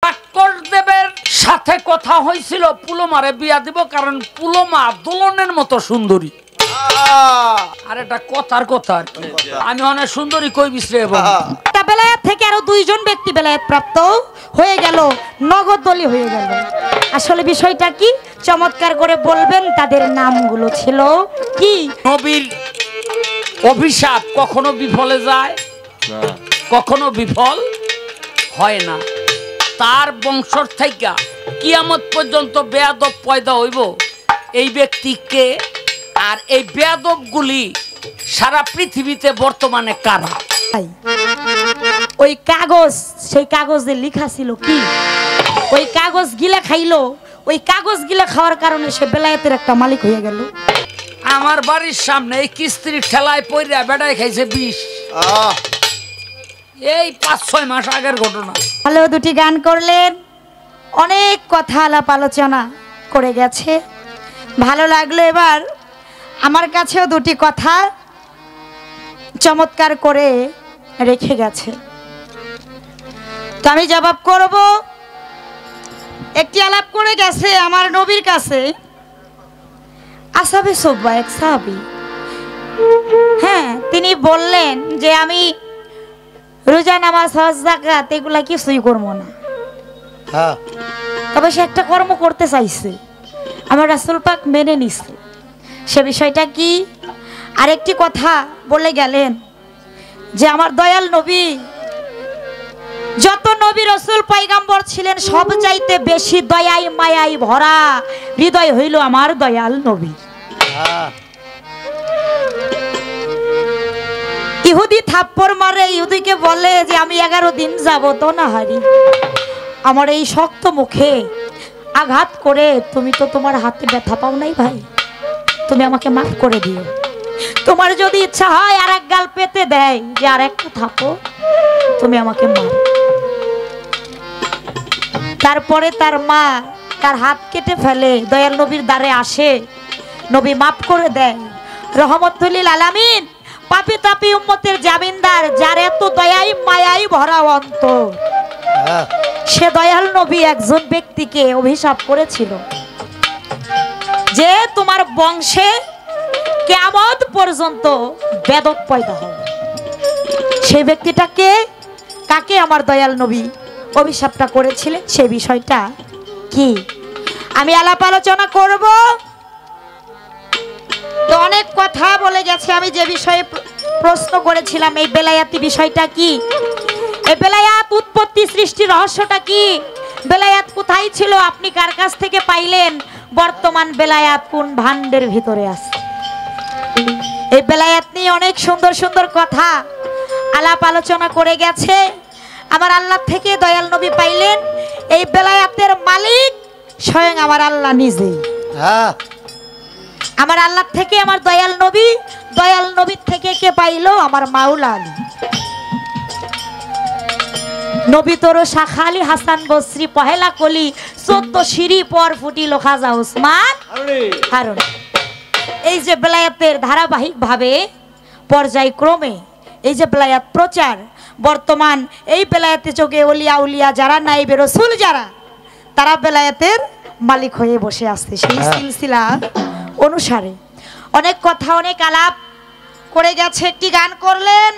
বাক্কর দেবের সাথে কথা হয়েছিল পুলমারে বিয়া দিব, কারণ পুলমা দোলনের মতো সুন্দরী। আর এটা কথার কথা, আমি অনেক সুন্দরী কই বিশ্রে। একটা বেলায়েত থেকে আরো দুইজন ব্যক্তি বেলায়েত প্রাপ্ত হয়ে গেল, নগদ দলি হয়ে গেল। আসলে বিষয়টা কি চমৎকার করে বলবেন, তাদের নামগুলো ছিল কি? নবীর অভিশাপ কখনো বিফলে যায় না, কখনো বিফল হয় না। তার বংশর থেকে কিয়ামত পর্যন্ত বেয়াদব পয়দা হইব এই ব্যক্তিকে। আর এই বেয়াদবগুলি সারা পৃথিবীতে বর্তমানে কারা? ওই কাগজ, সেই কাগজে লেখা ছিল কি? ওই কাগজ গিলা খাইলো, ওই কাগজ গিলা খাওয়ার কারণে সে বেলায়েতের একটা মালিক হয়ে গেল। আমার বাড়ির সামনে এই কিস্তির ঠেলায় পইরা বেড়ায় খাইছে বিষ। এই 5-6 মাস আগের ঘটনা। ভালো দুটি গান করলেন, অনেক কথা আলাপ আলোচনা করে গেছে, ভালো লাগলো। এবার আমার কাছেও দুটি কথা চমৎকার করে রেখে গেছে, তো আমি জবাব করব। একটি আলাপ করে গেছে আমার নবীর কাছে, আসাবে সুব্বা এক সাহাবী। হ্যাঁ, তিনি বললেন যে আমি রোজা, নামাজ, হজ, যাকাত এগুলা কিছুই করবো না। তবে সে একটা কর্ম করতে চাইছে, আমার রাসূল পাক মেনে নিছে। সে বিষয়টা কি? আরেকটি কথা বলে গেলেন যে আমার দয়াল নবী, যত নবী রাসূল পয়গম্বর ছিলেন সব চাইতে বেশি দয়াই মায়াই ভরা হৃদয় হইল আমার দয়াল নবী। ইহুদি থাপ্পড় মারে, ইহুদিকে বলে যে আমি 11 দিন যাব তো না হারি, আমার এই শক্ত মুখে আঘাত করে তুমি তো তোমার হাতে ব্যথা পাও নাই ভাই, তুমি আমাকে মাফ করে দিও। তোমার যদি ইচ্ছা হয় আর এক গাল পেতে দেয় যে আর একটা থাপো, তুমি আমাকে মার। তারপরে তার মা তার হাত কেটে ফেলে, দয়াল নবীর দ্বারে আসে, নবী মাফ করে দেয়। রহমতুল লিল আলামিন, পাপী তাপী উম্মতের জামিনদার, যার এত দয়াই মায়াই ভরা অন্তর, সে দয়াল নবী একজন ব্যক্তিকে অভিশাপ করেছিল যে তোমার বংশে কিয়ামত পর্যন্ত বেদক পয়দা হবে। সেই ব্যক্তিটাকে কাকে আমার দয়াল নবী অভিশাপটা করেছিলেন, সেই বিষয়টা কি আমি আলাপ আলোচনা করব। তো অনেক কথা বলে গেছে। আমি যে বিষয়ে প্রশ্ন করেছিলাম, এই বেলায়াতি বিষয়টা কি, এই বেলায়াত উৎপত্তি সৃষ্টি রহস্যটা কি, বেলায়াত কোথায় ছিল, আপনি কার কাছ থেকে পাইলেন, বর্তমান বেলায়াত কোন ভান্ডের ভিতরে আছে, এই বেলায়াত নিয়ে অনেক সুন্দর সুন্দর কথা আলাপ আলোচনা করে গেছে। আমার আল্লাহ থেকে দয়াল নবী পাইলেন, এই বেলায়াতের মালিক স্বয়ং আমার আল্লাহ নিজেই। আমার আল্লাহ থেকে আমার দয়াল নবী, দয়াল নবীর থেকে কে পাইলো, আমার মাওলা আলী। নবী তোর শাখা আলী হাসান বসরি পহেলা কলি 14 সিঁড়ি পর ফুটিল খাজা ওসমান হারুন। এই যে বেলায়াতের ধারাবাহিক ভাবে পর্যায়ক্রমে এই যে বেলায়াত প্রচার, বর্তমান এই বেলায়াতে চোখে ওলিয়া উলিয়া যারা নাইবে রাসূল যারা, তারা বেলায়াতের মালিক হয়ে বসে আছে। সেই সিলসিলা অনুসারে অনেক কথা অনেক আলাপ করে গেছে। একটি গান করলেন,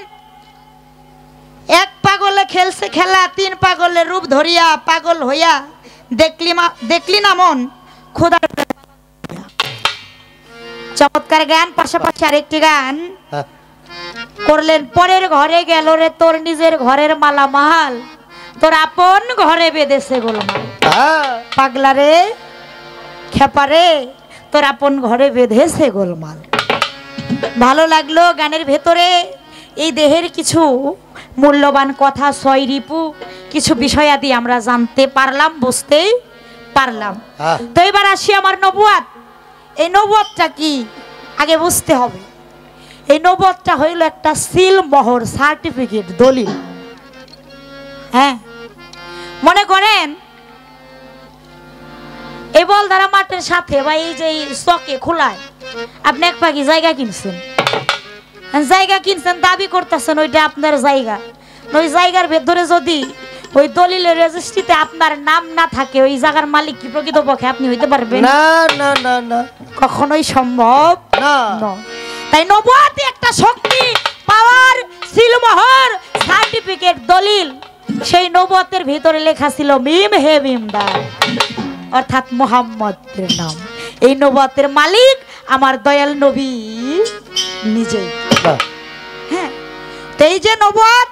এক পাগলে খেলছে খেলা, 3 পাগলের রূপ ধরিয়া, পাগল হইয়া দেখলি না মন খোদার। চমৎকার গান। পাশাপাশি আরেকটি গান করলেন, পরের ঘরে গেল রে তোর নিজের ঘরের মালামাল, তোর আপন ঘরে বেঁধেছে গোলমাল। পাগলা রে খেপারে, তোর আপন ঘরে বেঁধেছে গোলমাল। ভালো লাগলো গানের ভেতরে এই দেহের কিছু মূল্যবান কথা, ছয় রিপু কিছু বিষয়াদি আমরা জানতে পারলাম, বুঝতে পারলাম। তো এবার আসি আমার নবুয়াত। এই নবুয়াতটা কি আগে বুঝতে হবে। এই নবুয়াতটা হইল একটা সিল মোহর, সার্টিফিকেট, দলিল। হ্যাঁ, মনে করেন এই বলধারা মাঠের সাথে বা এই যে চকে খোলায় আপনি এক পাখি জায়গা কিনছেন, দাবি করতেছেন ওইটা আপনার জায়গা। ওই জায়গার ভেতরে যদি ওই দলিলের রেজিস্ট্রিতে আপনার নাম না থাকে ওই জায়গার মালিক কি প্রকৃতপক্ষে আপনি হইতে পারবেন? না না না না, কখনোই সম্ভব না। তাই নবুয়াতে একটা শক্তি, পাওয়ার, সিলমোহর, সার্টিফিকেট, দলিল, সেই নবুয়াতের ভিতরে লেখা ছিল মিম হে মিমদার, অর্থাৎ মুহাম্মদের নাম। এই নবুয়াতের মালিক আমার দয়াল নবী নিজেই। হ্যাঁ, তো এই যে নবুয়াত,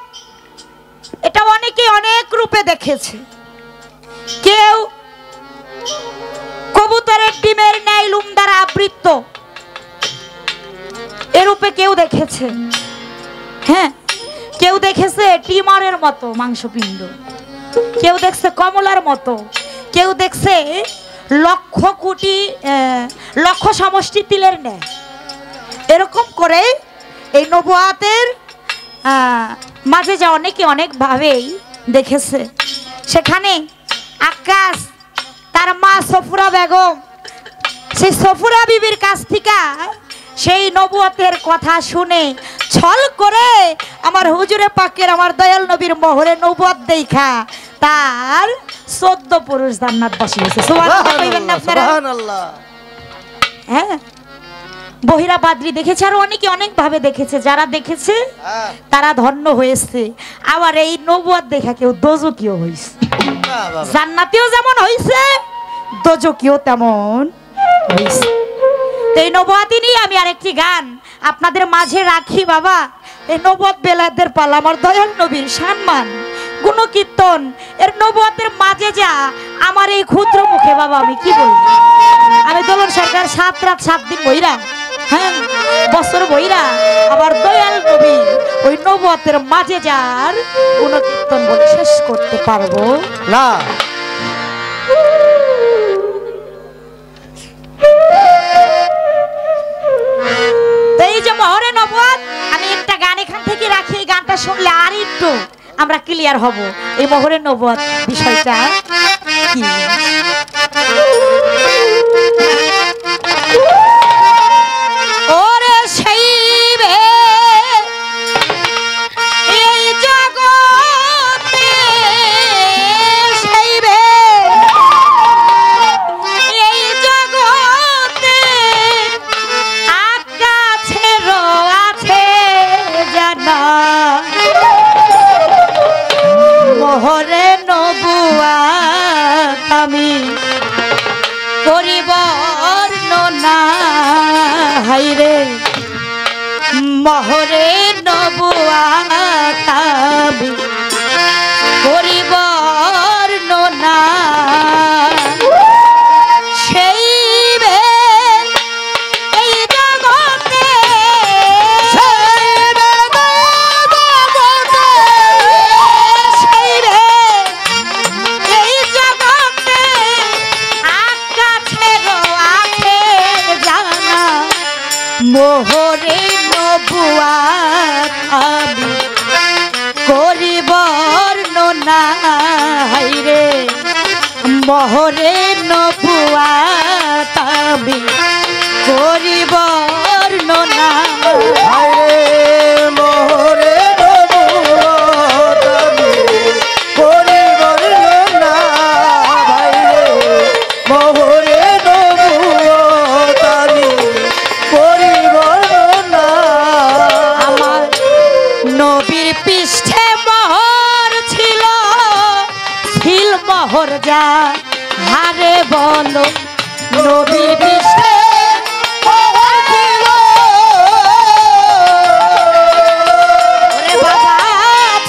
এটা অনেকে অনেক রূপে দেখেছে। কেউ কবুতরের ডিমের ন্যায় লুম দ্বারা আবৃত এরূপে কেউ দেখেছে। হ্যাঁ, কেউ দেখেছে টিমারের মতো মাংসপিণ্ড, কেউ দেখছে কমলার মতো, কেউ দেখছে লক্ষ কোটি লক্ষ সমষ্টি তিলের ন্যায়। এরকম করে এই নবুয়াতের মাঝে যা অনেকে অনেক ভাবেই দেখেছে। সেখানে আকাশ তার মা সফুরা বেগম, সেই সফুরা বিবির কাছ থেকে সেই নবুয়াতের কথা শুনে ছল করে আমার হুজুরে পাকের আমার দয়াল নবীর মোহরে নবুয়াত দেখা তার 14 পুরুষ জান্নাতবাসী হয়েছে। সুবহানাল্লাহ। হ্যাঁ, বহিরা বাদরি দেখেছে, আর অনেকে অনেক ভাবে দেখেছে। যারা দেখেছে তারা ধন্য হয়েছে। আবার এই নবুয়াত দেখা কেউ দোজকিও হয়েছে। জান্নাতিও যেমন হয়েছে, দোজকিও তেমন হয়েছে। তো এই নবুয়াতি নিয়ে আমি আরেকটি গান আপনাদের মাঝে রাখি। বাবা, এই নবুয়াত বেলায়েতের পালা, আমার দয়াল নবীর সম্মান গুণকীর্তন, এর নবুয়াতের মাঝে যা আমার এই ক্ষুদ্র মুখে বাবা আমি কি বলবো। আমি দোলন সরকার 7 রাত 7 দিন বইরা, হ্যাঁ বছর বইরা আবার দয়াল নবী ওই নবুয়াতের মাঝে যার গুণকীর্তন বলে শেষ করতে পারবো না। এই যে মহরে নবুয়াত, আমি একটা গান এখান থেকে রাখি। এই গানটা শুনলে আর একটু আমরা ক্লিয়ার হব এই মহরে নবুয়াত বিষয়টা কি। ওরে সেই এই জগতে, সেই এই জগতে আকাশের আছে জানা, মোহরে নবুয়াত আমি করিব বর্ণনা। হাইরে মোহরে নবুয়াত আমি করিব বর্ণনা। সেই এই জগতে, এই জগতে আকাশের আছে জানা, মোহরে নবুয়াত আমি করিব বর্ণনা। হাইরে মোহরে নবুয়াত আমি করিব বর্ণনা। হায়রে মোহরে নবুয়াত আমি করি বর্ণনা, হায়রে মোহরে নবুয়াত আমি করি বর্ণনা। আমার নবীর পৃষ্ঠে মোহর ছিল, ছিল মোহর যা হারে বলো, নবীর পৃষ্ঠে মোহর ছিল। ওরে বাবা,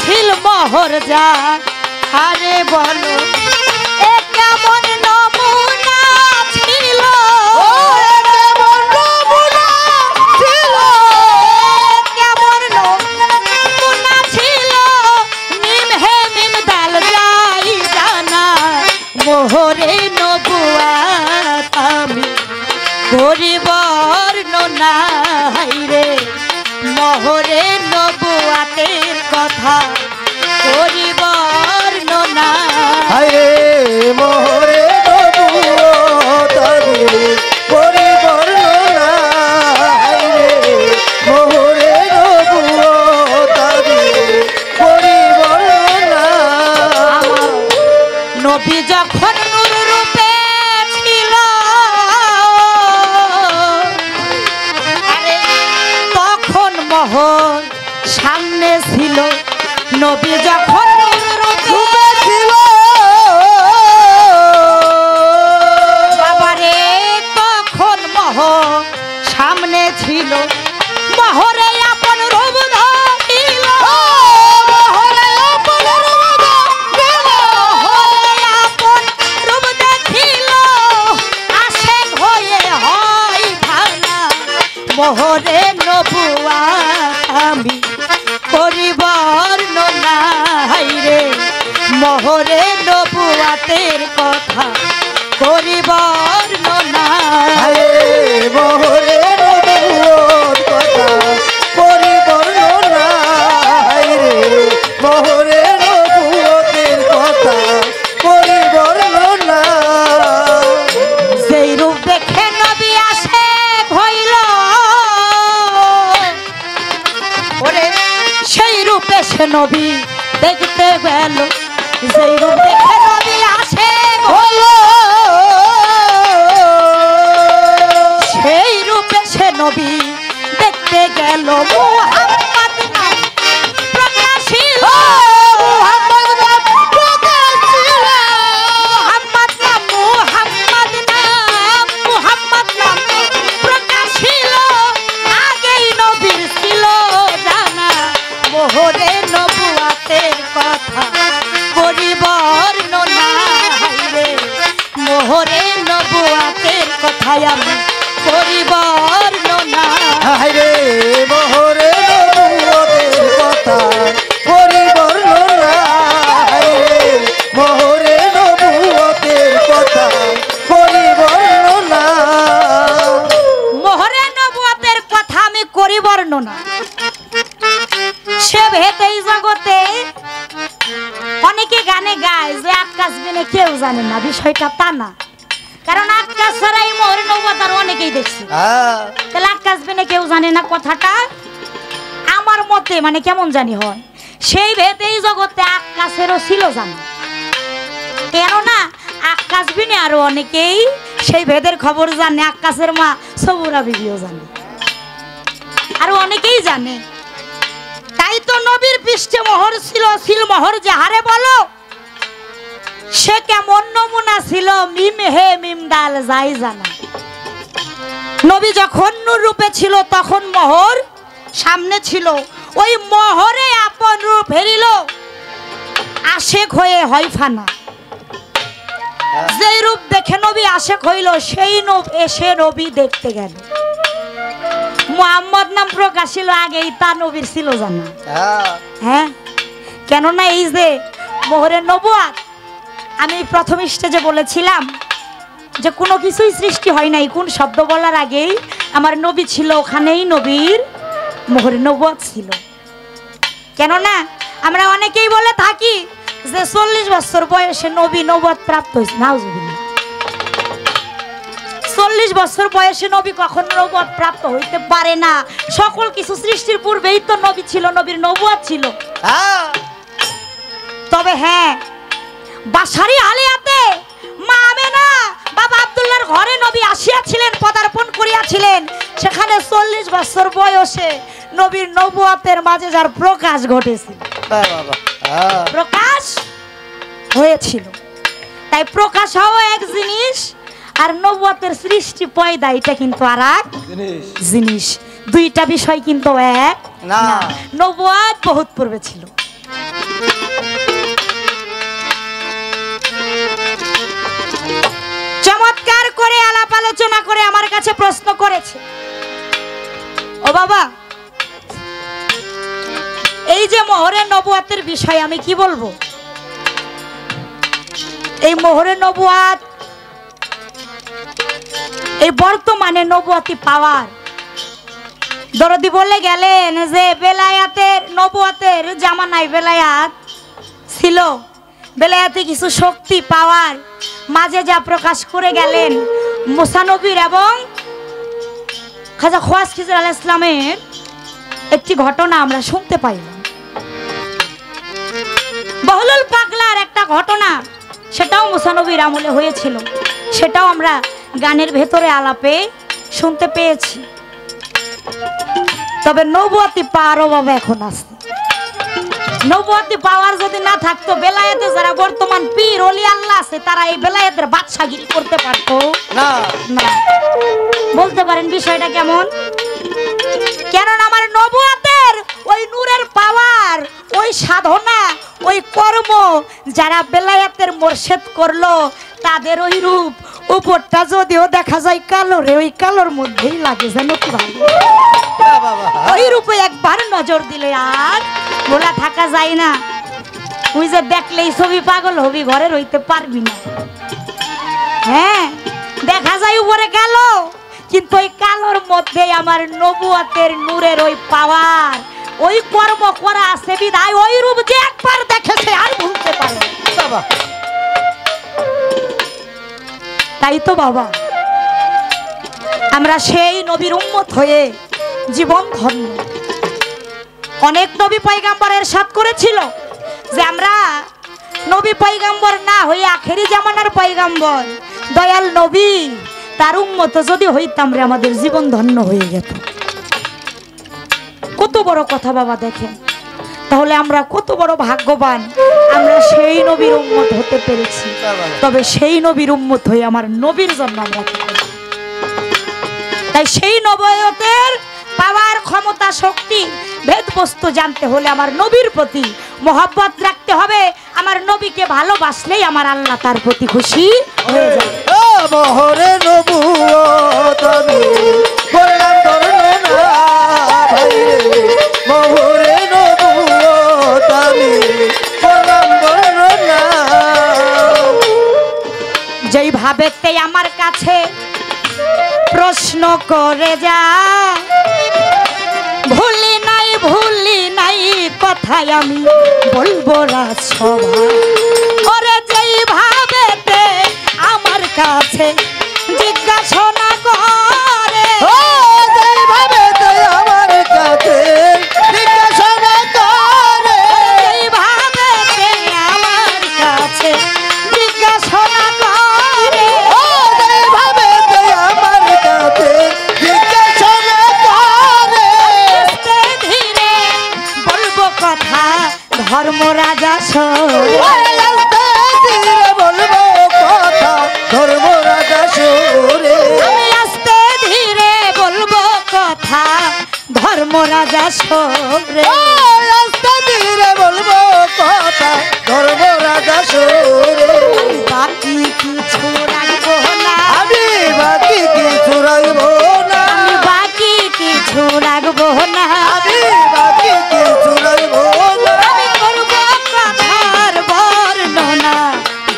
ছিল মোহর যা হারে বলো, এ কেমন নমুনা ছিল, কেমন নমুনা ছিল, কেমন নমুনা ছিল, মিম হে মিম দাল যাই জানা, মোহরে নবুয়াত আমি করি বর্ণনা। হাইরে মোহরে নবুয়াতের কথা করি বর্ণনা। হায়রে মোহরে নবুয়াত আমি করি বর্ণনা, হায়রে মোহরে নবুয়াত আমি করি বর্ণনা। যখন নূর রূপে ছিল তখন মোহর সামনে ছিল নবী যখন নূর রূপে ছিল বাবারে তখন মোহর সামনে ছিল মোহরে আপন রূপ ধরিল মোহরে আপন রূপ ধরিল মোহরে আপন রূপ দেখিল আশেক হয়ে হয় ভাঙা মোহরে নবুয়া আমি করি বর্ণনা রে মোহরে নবুয়াতের কথা করি বর্ণনা মোহরে নবুয়ত কথা করি বর্ণনা রে মোহরে নবুয়তের কথা করি বর্ণনা সেই রূপ দেখে নবী আসে হইল ওরে সেই রূপে সে নবী দেখতে গেল সেই রূপ দেখে নবী আসে হইল সেই রূপে সে নবী দেখতে গেল মুহাম্মদ নাম প্রকাশিল মুহাম্মদ নাম প্রকাশিল মুহাম্মদ নাম প্রকাশিল আগেই নবীর ছিল জানা মোহরে নবুয়াতের কথা করি বর্ণনা রে মোহরে নবুয়াতের কথা আমি করি বর্ণনা রে মোহরে নবুয়তের কথা করি বর্ণনা রে মোহরে নবুয়তের কথা করি বর্ণনা মোহরে নবুয়াতের কথা আমি করি বর্ণনা সে ভেতেই জগতে অনেকে গানে গায় যে আকাশ বিনে কেউ জানে না বিষয়টা তা না কারণ আকাশ ছাড়াই মোহরে নবুয়াত আর অনেকেই দেখছে তাহলে আকাশ বিনে কেউ জানে না কথাটা আমার মতে মানে কেমন জানি হয় সেই ভেতেই জগতে আকাশেরও ছিল জানা কেননা আকাশ বিনে আরো অনেকেই সেই ভেদের খবর জানে আকাশের মা সবুরা বিবিও জানে আরো অনেকেই জানে তাই তো নবীর পৃষ্ঠে মোহর ছিল সিলমোহর যাহারে বলো সে কেমন নমুনা ছিল মিম হে মিম ডাল যাই জানা নবী যখন নূর রূপে ছিল তখন মোহর সামনে ছিল ওই মোহরে আপন রূপ ফেরিল আশেক হয়ে হয় ফানা যেই রূপ দেখে নবী আশেক হইল সেই রূপ এসে নবী দেখতে গেল মুহাম্মদ নাম প্রকাশিল আগেই তা নবীর ছিল জানা হ্যাঁ কেননা এই যে মোহরের নবুয়াত আমি প্রথম স্টেজে বলেছিলাম যে কোনো কিছুই সৃষ্টি হয় নাই কোন শব্দ বলার আগেই আমার নবী ছিল ওখানেই নবীর মোহরের নবুয়াত ছিল কেননা আমরা অনেকেই বলে থাকি যে 40 বছর বয়সে নবী নবুয়াত প্রাপ্ত হয়েছে নাউজুবিল্লাহ 40 বছর বয়সে নবী কখনো নবুয়াত প্রাপ্ত হইতে পারে না সকল কিছু সৃষ্টির পূর্বেই তো নবী ছিল নবীর নবুয়াত ছিল তবে হ্যাঁ বাসারি হালিয়াতে মা আমেনা বাবা আব্দুল্লাহর ঘরে নবী আসিয়াছিলেন পদার্পণ করিয়াছিলেন সেখানে 40 বছর বয়সে নবীর নবুয়াতের মাঝে যার প্রকাশ ঘটেছিল প্রকাশ হয়েছিল তাই প্রকাশ হওয়া এক জিনিস আর নবুয়াতের সৃষ্টি পয়দা এটা কিন্তু আর এক জিনিস দুইটা বিষয় কিন্তু এক না নবুয়াত বহুত পূর্বে ছিল চমৎকার করে আলাপ আলোচনা করে আমার কাছে প্রশ্ন করেছে ও বাবা এই যে মোহরে নবুয়াতের বিষয় আমি কি বলবো এই মোহরে নবুয়াত এই বর্তমানে নবুয়াতি পাওয়ার দরদি বলে গেলেন যে বেলায়াতের নবুয়াতের জামানায় বেলায়াত ছিল বেলায়াতে কিছু শক্তি পাওয়ার মাঝে যা প্রকাশ করে গেলেন মুসা নবীর এবং খাজা খোয়াজ খিজর আলাইহিস সালামের একটি ঘটনা আমরা শুনতে পাইলাম। বহলুল পাগলার একটা ঘটনা সেটাও মুসা নবীর আমলে হয়েছিল, সেটাও আমরা গানের ভেতরে আলাপে শুনতে পেয়েছি। তবে নবুয়তি পাওয়ার অভাব এখন আছে। নবুয়তি পাওয়ার যদি না থাকতো, বেলায়েতে যারা বর্তমান পীর ওলি আল্লাহ আছে, তারা এই বেলায়েতের বাদশাগিরি করতে পারতো না। না। বলতে পারেন বিষয়টা কেমন? কেননা আমার নবুয়তের ওই নূরের পাওয়ার, ওই সাধনা, ওই কর্ম যারা বেলায়েতের মোরশেদ করলো, তাদের ওই রূপ উপরটা যদিও দেখা যায় কালো রে, ওই কালোর মধ্যেই লাগে যেন কি ভালো। ওই রূপে একবার নজর দিলে আর বলা থাকা যায় না। ওই যে দেখলেই ছবি পাগল হবি, ঘরে রইতে পারবি না। হ্যাঁ, দেখা যায় উপরে কালো, কিন্তু ওই কালোর মধ্যে আমার নবুয়তের নূরের ওই পাওয়ার, ওই কর্ম করা আছে বিধায় ওই রূপ যে একবার দেখেছে আর ভুলতে পারে বাবা। তাই তো বাবা, আমরা সেই নবীর উম্মত হয়ে জীবন ধন্য। অনেক নবী পয়গাম্বরের সাথ করেছিল যে আমরা নবী পয়গাম্বর না হয়ে আখেরি জামানার পয়গাম্বর দয়াল নবী তার উম্মত যদি হইতাম রে, আমাদের জীবন ধন্য হয়ে যেত। কত বড় কথা বাবা, দেখেন তাহলে আমরা কত বড় ভাগ্যবান, আমরা সেই নবীর উম্মত হতে পেরেছি। তবে সেই নবীর উম্মত হয়ে আমার নবীর জন্য আমরা কি করব? তাই সেই নবুয়তের পাওয়ার, ক্ষমতা, শক্তি, ভেদবস্তু জানতে হলে আমার নবীর প্রতি মহব্বত রাখতে হবে। আমার নবীকে ভালোবাসলেই আমার আল্লাহ তার প্রতি খুশি হয়ে যায়। মোহরে নবুয়ত আমি করলাম বর্ণনা, মোহরে নবুয়ত আমি করলাম বর্ণনা। যেই ভাবেতে আমার কাছে প্রশ্ন করে যা, ভুলি নাই কথাই আমি বলবো রাজসভা। ওরে যেই ভাবেতে আমার কাছে জিজ্ঞাসা করে, যেই ভাবেতে আমার কাছে জিজ্ঞাসা করে, যেই ভাবেতে আমার কাছে জিজ্ঞাসা করে, যেই ভাবেতে আমার কাছে জিজ্ঞাসা করে, আস্তে ধীরে বলবো কথা ধর্ম রাজা আস্তে ধীরে বলবো কথা ধর্ম রাজা সুরে। আমি আস্তে ধীরে বলবো কথা ধর্ম রাজা সরে। আস্তে ধীরে বলবো কথা ধর্ম রাজা সুরে। বাকি কিছু রাখবো না, আমি বাকি কিছু রাখবো না, আমি বাকি কিছু রাখবো না, আমি বাকি কিছু রাখবো না, আমি করবো কথার বর্ণনা,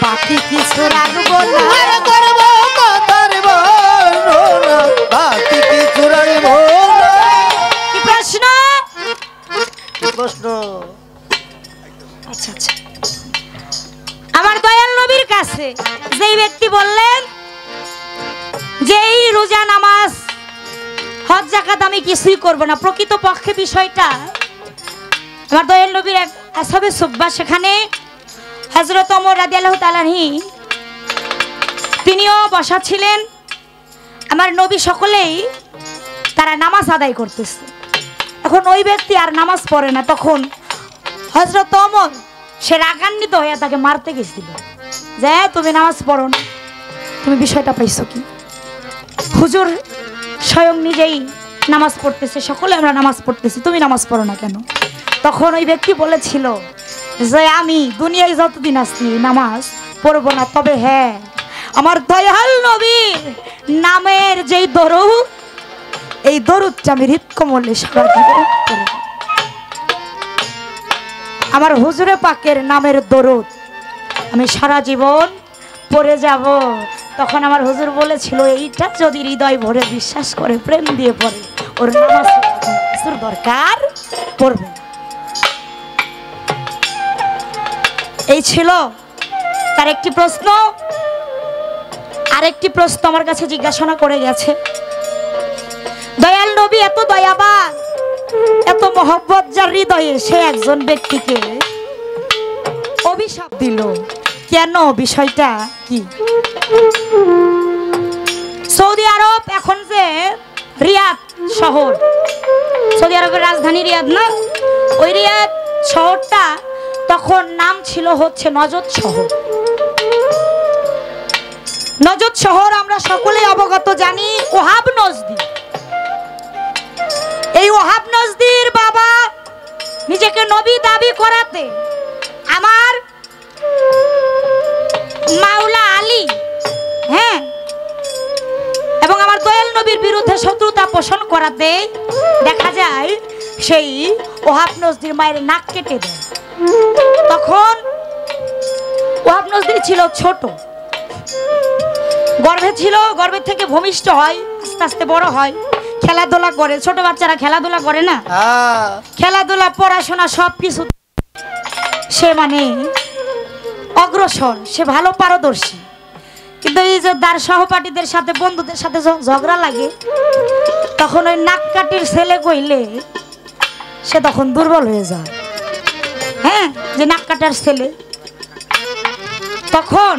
বাকি কিছু রাখবো না। আর করবো কথার বর্ণনা, বাকি কিছু রাখবো না। কি প্রশ্ন? প্রশ্ন আচ্ছা আচ্ছা, আমার দয়াল নবীর কাছে যেই ব্যক্তি বললেন যে এই রোজা, নামাজ, হজ, যাকাত আমি কিছুই করব না, প্রকৃত পক্ষে বিষয়টা আমার দয়াল নবীর এক আসহাবে সুব্বা, সেখানে হযরত ওমর রাদিয়াল্লাহু তাআলা তিনিও বসা ছিলেন। আমার নবী সকলেই তারা নামাজ আদায় করতেছে। এখন ওই ব্যক্তি আর নামাজ পড়ে না, তখন হযরত ওমর সে রাগান্বিত হয়ে তাকে মারতে গেছিল যে তুমি নামাজ পড়ো না, তুমি বিষয়টা পাইছো কি? হুজুর স্বয়ং নিজেই নামাজ পড়তেছে, সকলে আমরা নামাজ পড়তেছি, তুমি নামাজ পড়ো না কেন? তখন ওই ব্যক্তি বলেছিল যে আমি দুনিয়ায় যতদিন আছি নামাজ পড়বো না, তবে হ্যাঁ আমার দয়াল নবীর নামের যেই দরুদ, এই দরুদটা আমি হৃদকমলে সারা জীবন পড়ব। আমার হুজুরে পাকের নামের দরুদ আমি সারা জীবন পড়ে যাব। তখন আমার হুজুর বলেছিল এইটা যদি হৃদয় ভরে বিশ্বাস করে প্রেম দিয়ে পড়ে, ওর নামাজ কিছুর দরকার পড়বে না। এই ছিল তার একটি প্রশ্ন। আরেকটি প্রশ্ন আমার কাছে জিজ্ঞাসা করে গেছে, দয়াল নবী এত দয়াবান, এত মহব্বত যার হৃদয়ে, সে একজন ব্যক্তিকে অভিশাপ দিল, কেন বিষয়টা কি? সৌদি আরব এখন যে রিয়াদ শহর, সৌদি আরবের রাজধানী রিয়াদ না, ওই রিয়াদ শহরটা তখন নাম ছিল হচ্ছে নজদ শহর। নজদ শহর আমরা সকলেই অবগত জানি, ওহাব নজদি। এই ওহাব নজদির বাবা নিজেকে নবী দাবি করাতে আমার মাওলা আলী, হ্যাঁ, এবং আমার দয়াল নবীর বিরুদ্ধে শত্রুতা পোষণ করাতে দেখা যায় সেই ওহাব নজদির মায়ের নাক কেটে দেয়। তখন ওহাব নজদি ছিল ছোট, গর্ভে ছিল, গর্ভে থেকে ভূমিষ্ঠ হয়, আস্তে আস্তে বড় হয়, খেলাধুলা করে। ছোট বাচ্চারা খেলাধুলা করে না, খেলাধুলা পড়াশোনা সবকিছু সে মানে অগ্রসর, সে ভালো পারদর্শী। কিন্তু এই যে তার সহপাঠীদের সাথে বন্ধুদের সাথে ঝগড়া লাগে, তখন ওই নাককাটির ছেলে কইলে সে তখন দুর্বল হয়ে যায়। হ্যাঁ, যে নাককাটার ছেলে, তখন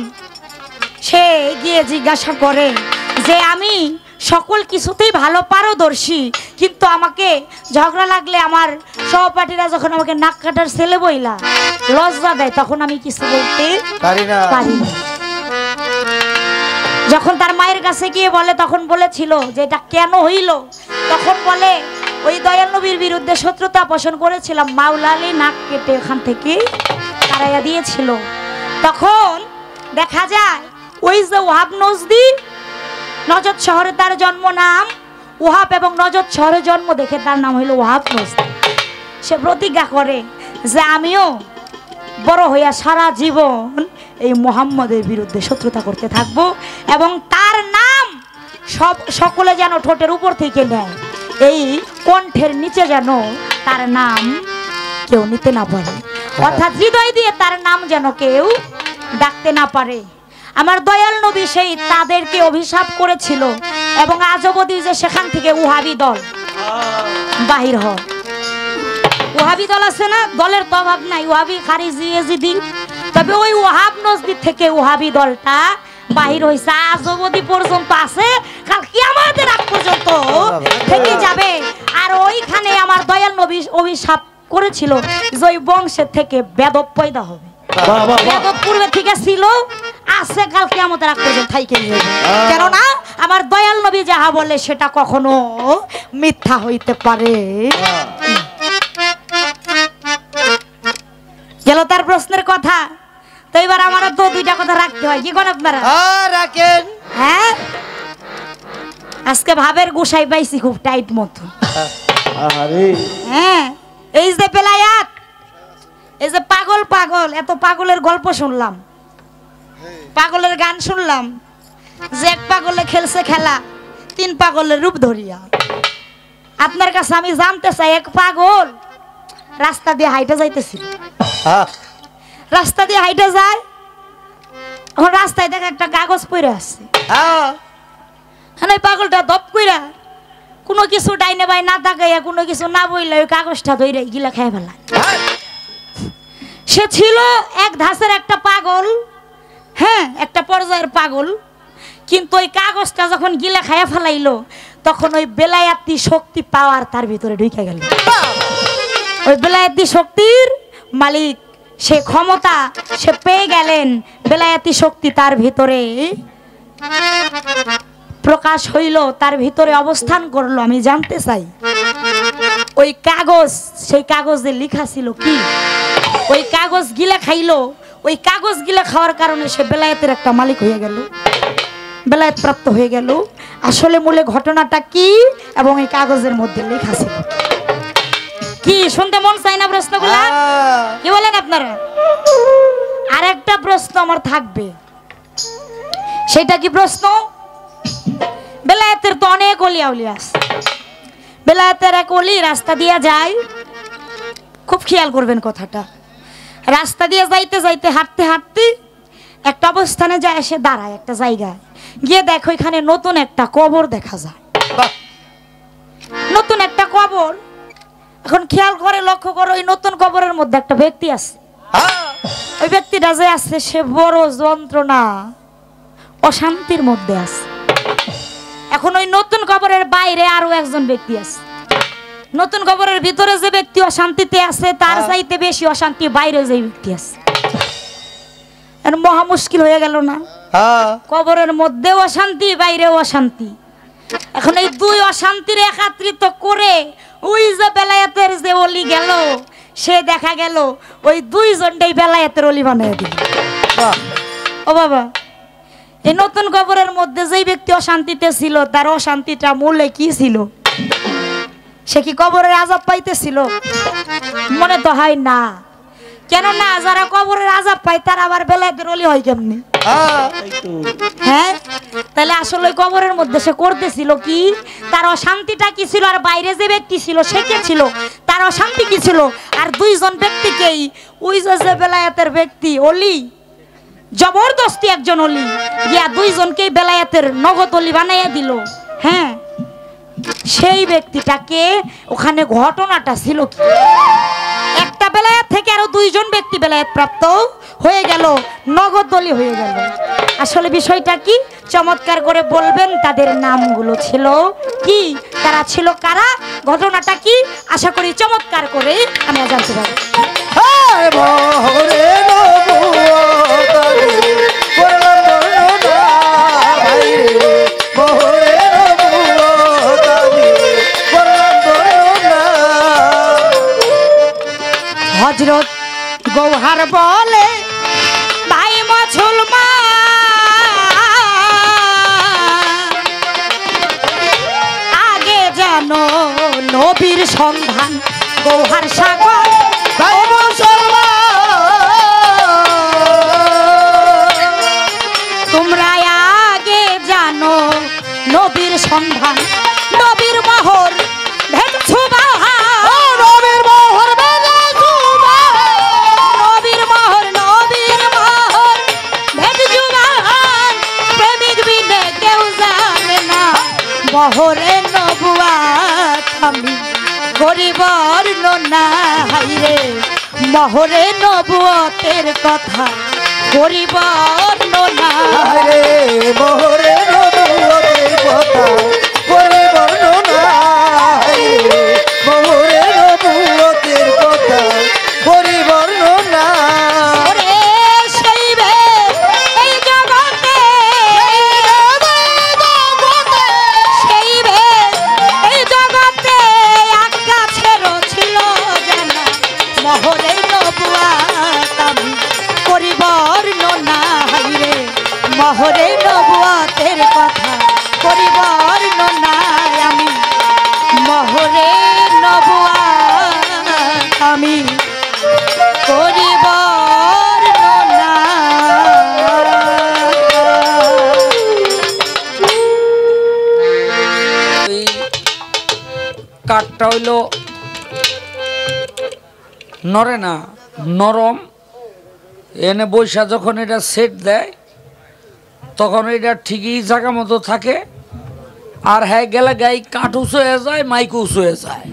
সে গিয়ে জিজ্ঞাসা করে যে আমি সকল কিছুতেই ভালো পারদর্শী, কিন্তু আমাকে ঝগড়া লাগলে আমার সহপাঠীরা যখন আমাকে নাক কাটার ছেলে বইলা লজ্জা দেয়, তখন আমি কিছু বলতে পারি না। যখন তার মায়ের কাছে গিয়ে বলে, তখন বলেছিল যে এটা কেন হইল, তখন বলে ওই দয়াল নবীর বিরুদ্ধে শত্রুতা পোষণ করেছিলাম, মাওলা আলী নাক কেটে ওখান থেকে তাড়াইয়া দিয়েছিল। তখন দেখা যায় ওই যে ওহাব নজদি, নজদ শহরে তার জন্ম, নাম ওহাব, এবং নজদ শহরে জন্ম দেখে তার নাম হইল ওহাব নজদি। সে প্রতিজ্ঞা করে যে আমিও বড় হইয়া সারা জীবন এই মুহাম্মদের বিরুদ্ধে শত্রুতা করতে থাকব, এবং তার নাম সকলে যেন ঠোঁটের উপর থেকে নেয়, এই কণ্ঠের নিচে যেন তার নাম কেউ নিতে না পারে, অর্থাৎ হৃদয় দিয়ে তার নাম যেন কেউ ডাকতে না পারে। আমার দয়াল নবী সেই তাদেরকে অভিশাপ করেছিল, এবং আজ অবধি যে সেখান থেকে ওহাবি দল বাহির হয়। ওহাবি দল আছে না, দলের তো অভাব নাই, ওহাবি খারিজি এজিদি, তবে ওই ওহাব নজদি থেকে ওহাবি দলটা বাহির হয়েছে, আজ অবধি পর্যন্ত আছে, কাল কিয়ামতের আগ পর্যন্ত থেকে যাবে। আর ওইখানে আমার দয়াল নবী অভিশাপ করেছিল যে ওই বংশের থেকে বেদব পয়দা হবে। বেদব পূর্বে থেকে ছিল, আছে, কাল কিয়ামতের আগ পর্যন্ত থাইকে যাবে। কেননা আমার দয়াল নবী যাহা বলে সেটা কখনো মিথ্যা হইতে পারে। গেল তার প্রশ্নের কথা। তো এবার আমার তো দুইটা কথা রাখতে হয়, কি করেন আপনারা? রাখেন। হ্যাঁ, আজকে ভাবের গোসাই পাইছি খুব টাইট মতো। হ্যাঁ, এই যে বেলায়াত, এই যে পাগল পাগল, এত পাগলের গল্প শুনলাম, পাগলের গান শুনলাম, যে এক পাগলে খেলছে খেলা, তিন পাগলের রূপ ধরিয়া। আপনার কাছে আমি জানতে চাই, এক পাগল রাস্তা দিয়ে হাইটে যাইতেছিল, রাস্তা দিয়ে হাইটে যায়, এখন রাস্তায় দেখে একটা কাগজ পড়ে আসছে, ওই পাগলটা দপ কইরা কোনো কিছু ডাইনে বাই না তাকাইয়া, কোনো কিছু না বইলে ওই কাগজটা ধরে গিলা খাই ফেলা। সে ছিল এক ধাঁচের একটা পাগল, হ্যাঁ, একটা পর্যায়ের পাগল, কিন্তু ওই কাগজটা যখন গিলা খাইয়া ফেলাইলো, তখন ওই বেলায়াতি শক্তি পাওয়ার তার ভিতরে ঢুকে গেল। ওই বেলায়াতি শক্তির মালিক, সে ক্ষমতা সে পেয়ে গেলেন, বেলায়াতি শক্তি তার ভিতরে প্রকাশ হইল, তার ভিতরে অবস্থান করলো। আমি জানতে চাই ওই কাগজ, সেই কাগজে লেখা ছিল কি? ওই কাগজ গিলা খাইলো, ওই কাগজ গিলা খাওয়ার কারণে সে বেলায়েতের একটা মালিক হয়ে গেল, বেলায়েত প্রাপ্ত হয়ে গেল। আসলে মূলে ঘটনাটা কি এবং এই কাগজের মধ্যে লেখা ছিল কি? শুনতে মন চাই না প্রশ্নগুলো? কি বলেন আপনারা? আর একটা প্রশ্ন আমার থাকবে, সেটা কি প্রশ্ন? বেলায়েতের তো অনেক অলি আউলিয়া আছে। বেলায়েতের এক অলি রাস্তা দিয়ে যায়, খুব খেয়াল করবেন কথাটা। রাস্তা দিয়ে যাইতে যাইতে, হাঁটতে হাঁটতে একটা অবস্থানে যায়, এসে দাঁড়ায় একটা জায়গায়, গিয়ে দেখো এখানে নতুন একটা কবর দেখা যায়, নতুন একটা কবর। এখন খেয়াল করে লক্ষ্য করো, ওই নতুন কবরের মধ্যে একটা ব্যক্তি আছে। ওই ব্যক্তিটা যে আছে সে বড় যন্ত্রণা অশান্তির মধ্যে আছে। এখন ওই নতুন কবরের বাইরে আরো একজন ব্যক্তি আছে। নতুন কবরের ভিতরে যে ব্যক্তি অশান্তিতে আছে তার চাইতে বেশি অশান্তি বাইরে যে ব্যক্তি আছে। মহা মুশকিল হয়ে গেল না? কবরের মধ্যেও অশান্তি, বাইরেও অশান্তি। এখন এই দুই অশান্তির একত্রিত করে ওই যে বেলায়েতের যে অলি গেল, সে দেখা গেল ওই দুইজনটাই বেলায়েতের অলি বানিয়ে দিল। ও বাবা, এই নতুন কবরের মধ্যে যেই ব্যক্তি অশান্তিতে ছিল তার অশান্তিটা মূলে কি ছিল? সে কি কবরের আযাব পাইতেছিল? মনে তো হয় না। কেন না? যারা কবরের আযাব পায় তারা আবার বেলায়েতের অলি হয় কেমনি? হ্যাঁ, তাহলে আসলে কবরের মধ্যে সে করতেছিল কি? তার অশান্তিটা কি ছিল? আর বাইরে যে ব্যক্তি ছিল সে কে ছিল? তার অশান্তি কি ছিল? আর দুইজন ব্যক্তিকেই ওই যে বেলায়েতের ব্যক্তি অলি, জবরদস্তি একজন অলি গিয়া দুইজনকেই বেলায়েতের নগদ অলি বানাইয়া দিল। হ্যাঁ, সেই ব্যক্তিটাকে ওখানে ঘটনাটা ছিল কি? একটা বেলায়েত থেকে আরো দুইজন ব্যক্তি বেলায়েত প্রাপ্ত হয়ে গেল, নগদ অলি হয়ে গেল। আসলে বিষয়টা কি চমৎকার করে বলবেন? তাদের নামগুলো ছিল কি? তারা ছিল কারা? ঘটনাটা কি? আশা করি চমৎকার করে আমি জানতে পারি। হযরত গৌহার বলে, ভাই মুসলমান, আগে জানো নবীর সন্ধান গৌহার সাগর। ভাই মুসলমান, তোমরা আগে জানো নবীর সন্ধান, নবীর মোহর ভেজছো বাহার, নবীর মোহর ভেজছো বাহার, নবীর মোহর, নবীর মোহর ভেজছো বাহার, প্রেমিক বিনে কেউ জানে না মোহরে নবুয়াত আমি করি বর্ণনা। হাইরে মোহরে নবুয়তের কথা করি বর্ণনা, রে মোহরে নবুয়তের কথা করে বর্ণনা, মোহরে নবুয়তের কথা করে বর্ণনা। ওরে সেই বে এই জগতে, সেই বে এই জগতে আকাশেরও ছিল জানা, মোহরে নবুয়াত আমি করি বর্ণনা। হাইরে মোহরে নবুয়তের কথা করি বর্ণনা, আমি মোহরে নবুয়াত আমি করি বর্ণনা। এই কাঠটা হইল নরে না, নরম। এনে বৈশা যখন এটা সেট দেয় তখন এটা ঠিকই জায়গা মতো থাকে। আর হ্যাঁ গেলে গাই কাঠ উঁচু হয়ে যায়, মাইক উঁচু হয়ে যায়।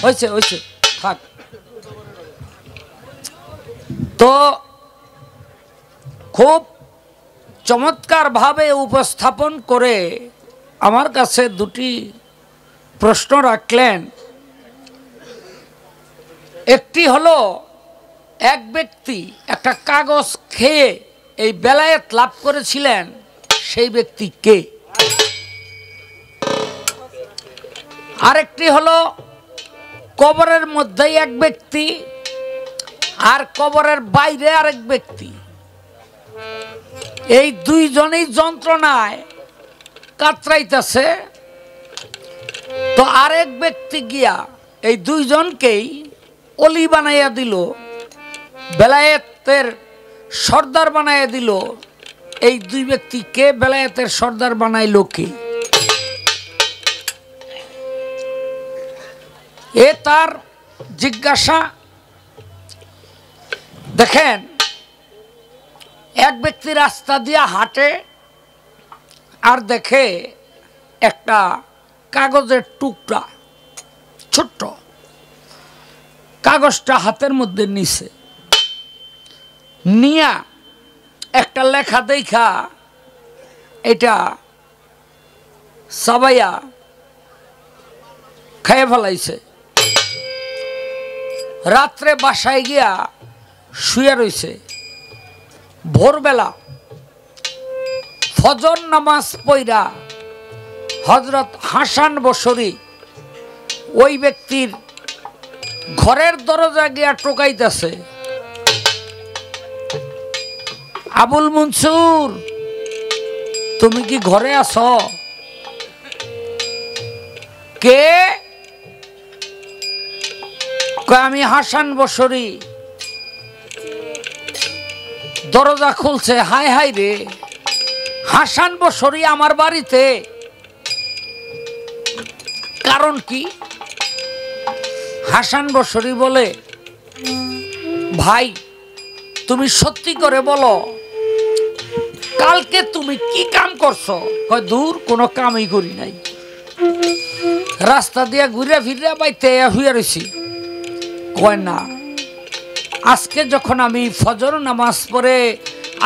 হয়েছে হয়েছে থাক। তো খুব চমৎকার ভাবে উপস্থাপন করে আমার কাছে দুটি প্রশ্ন রাখলেন। একটি হলো, এক ব্যক্তি একটা কাগজ খেয়ে এই বেলায়েত লাভ করেছিলেন, সেই ব্যক্তি কে? আরেকটি হলো, কবরের মধ্যেই এক ব্যক্তি আর কবরের বাইরে আরেক ব্যক্তি, এই দুইজনেই যন্ত্রণায় কাতরাইতেছে। তো আরেক ব্যক্তি গিয়া এই দুইজনকেই অলি বানাইয়া দিল, বেলায়েতের সর্দার বানাইয়া দিল। এই দুই ব্যক্তিকে বেলায়েতের সর্দার বানাইল কে? এ তার জিজ্ঞাসা। দেখেন, এক ব্যক্তি রাস্তা দিয়ে হাঁটে আর দেখে একটা কাগজের টুকরা, ছোট্ট কাগজটা হাতের মধ্যে নিছে, নিয়া একটা লেখা দেখা এটা সাবাইয়া খেয়ে ফেলাইছে। রাত্রে বাসায় গিয়া শুয়ে রইছে। ভোরবেলা ফজর নামাজ পইরা হযরত হাসান বসরি ওই ব্যক্তির ঘরের দরজা গিয়া টোকাইতেছে, আবুল মনসুর তুমি কি ঘরে আছো? কে? কয় আমি হাসান বসরি। দরজা খুলছে, হাই হাই রে, হাসান বসরি আমার বাড়িতে, কারণ কি? হাসান বসরি বলে, ভাই তুমি সত্যি করে বলো কালকে তুমি কি কাম করছো? কয় দূর কোনো কামই করি নাই, রাস্তা দিয়া ঘুরে ফিরে বাইতে হইয়া রয়েছি। কয় না, আজকে যখন আমি ফজর নামাজ পড়ে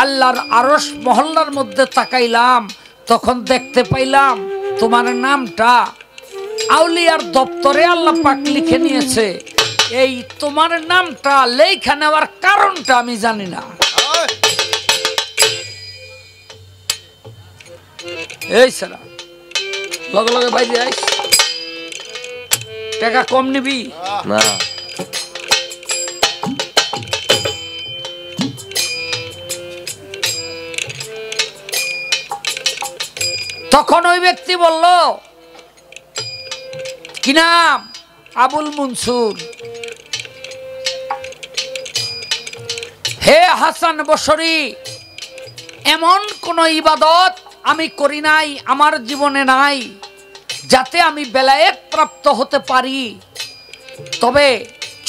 আল্লাহর আরশ মহল্লার মধ্যে তাকাইলাম তখন দেখতে পাইলাম তোমার নামটা আউলিয়ার দপ্তরে আল্লাহ পাক লিখে নিয়েছে। এই তোমার নামটা লেখা নেওয়ার কারণটা আমি জানি না। এই সারা লগে লগে বাইরে আইস, টাকা কম নিবি না। তখন ওই ব্যক্তি বলল, কি নাম? আবুল মনসুর। হে হাসান বসরি, এমন কোন ইবাদত আমি করি নাই, আমার জীবনে নাই, যাতে আমি বেলায়েত প্রাপ্ত হতে পারি। তবে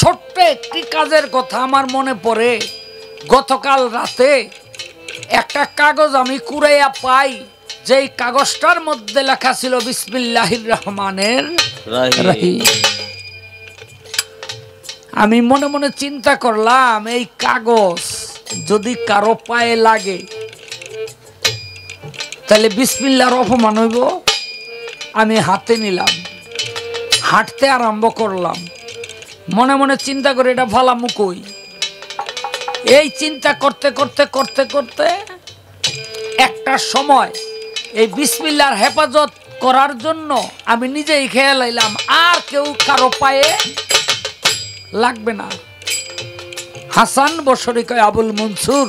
ছোট্ট একটি কাজের কথা আমার মনে পড়ে। গতকাল রাতে একটা কাগজ আমি কুড়াইয়া পাই, যেই কাগজটার মধ্যে লেখা ছিল বিসমিল্লাহির রহমানের রহিম। আমি মনে মনে চিন্তা করলাম, এই কাগজ যদি কারো পায়ে লাগে তাহলে বিসমিল্লাহর অপমান হইব। আমি হাতে নিলাম, হাঁটতে আরম্ভ করলাম, মনে মনে চিন্তা করে এটা ফালামু কই। এই চিন্তা করতে করতে করতে করতে একটা সময় এই বিসমিল্লাহর হেফাজত করার জন্য আমি নিজেই খেয়ে লাইলাম, আর কেউ কারো পায়ে লাগবে না। হাসান বসরি কয়, আবুল মনসুর,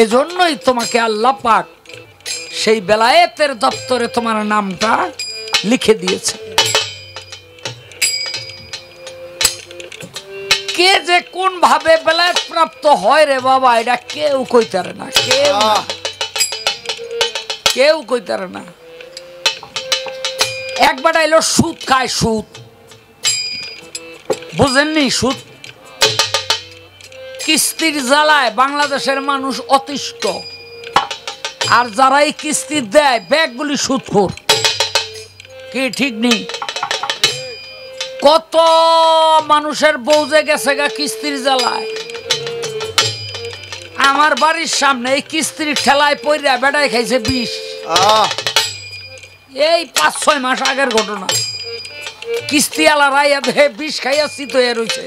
এজন্যই তোমাকে আল্লাহ পাক সেই বেলায়েতের দপ্তরে তোমার নামটা লিখে দিয়েছে। কে যে কোন ভাবে বেলায়েত প্রাপ্ত হয় রে বাবা, এটা কেউ কইতারে না, কেউ কইতারে না। একবার এলো সুদ খায়, সুদ বুঝেননি? সুদ কিস্তির জ্বালায় বাংলাদেশের মানুষ অতিষ্ঠ, আর যারাই কিস্তি দেয় ব্যাগগুলি সুদখোর। কি ঠিক নেই? কত মানুষের বউ যে গেছে গা কিস্তির জ্বালায়। আমার বাড়ির সামনে এই কিস্তির ঠেলায় পইরা বেড়ায় খাইছে 20। এই 5-6 মাস আগের ঘটনা। কিস্তি আলা রাইয়া দেহে 20 খাইয়া চিত হয়ে রয়েছে।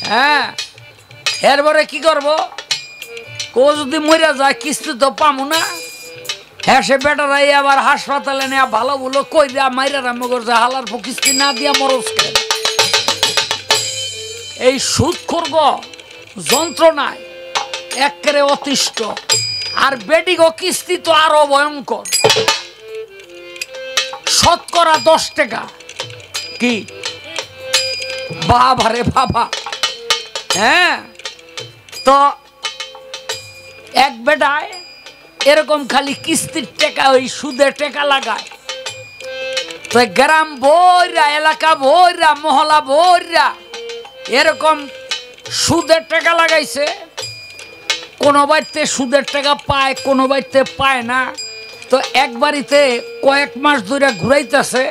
হ্যাঁ, এরপরে কি করবো? কো যদি মরিয়া যায় কিস্তি তো পামু না। হ্যাঁ, সে বেটারাই আবার হাসপাতালে নেয়া ভালো বলো কইরা মাইরা রাম্য করছে, হালার কিস্তি না দিয়া মরস। এই সুদ করব যন্ত্রণায় একেবারে অতিষ্ঠ। আর বেডিগো কিস্তি তো আরো ভয়ঙ্কর, শতকরা 10 টাকা। কি বাবা রে বাবা! হ্যাঁ, তো এক বেটায় এরকম খালি কিস্তির টাকা, ওই সুদের টাকা লাগায়। তো গ্রাম বইরা, এলাকা বইরা, মহল্লা বইরা এরকম সুদের টাকা লাগাইছে। কোনো বাড়িতে সুদের টাকা পায়, কোনো বাড়িতে পায় না। তো এক বাড়িতে কয়েক মাস ধরে ঘুরাইতেছে,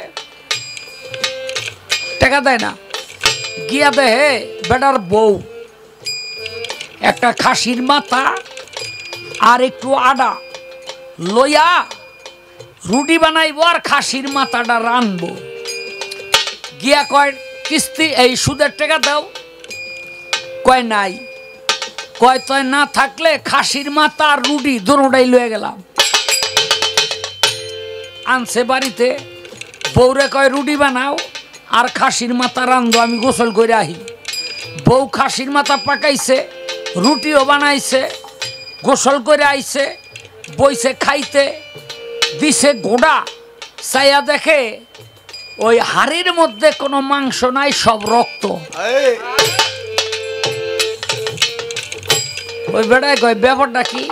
টাকা দেয় না। গিয়া দেহে বেটার বউ একটা খাসির মাথা আর একটু আডা লইয়া রুটি বানাইব আর খাসির মাথাটা রানবো। গিয়া কয় কিস্তি এই সুদের টাকা দাও, কয় নাই। কয় তয় না থাকলে খাসির মাথা আর রুটি দুটোটাই লয়ে গেলাম। আনছে বাড়িতে, বউরে কয় রুটি বানাও আর খাসির মাথা রান্ধো, আমি গোসল করে আহি। বউ খাসির মাথা পাকাইছে, রুটিও বানাইছে, গোসল করে আইছে, বইছে খাইতে, দিছে গোড়া। চাইয়া দেখে ওই হাড়ির মধ্যে কোনো মাংস নাই, সব রক্ত। ওই বেড়ায় কয় ব্যাপারটা কি,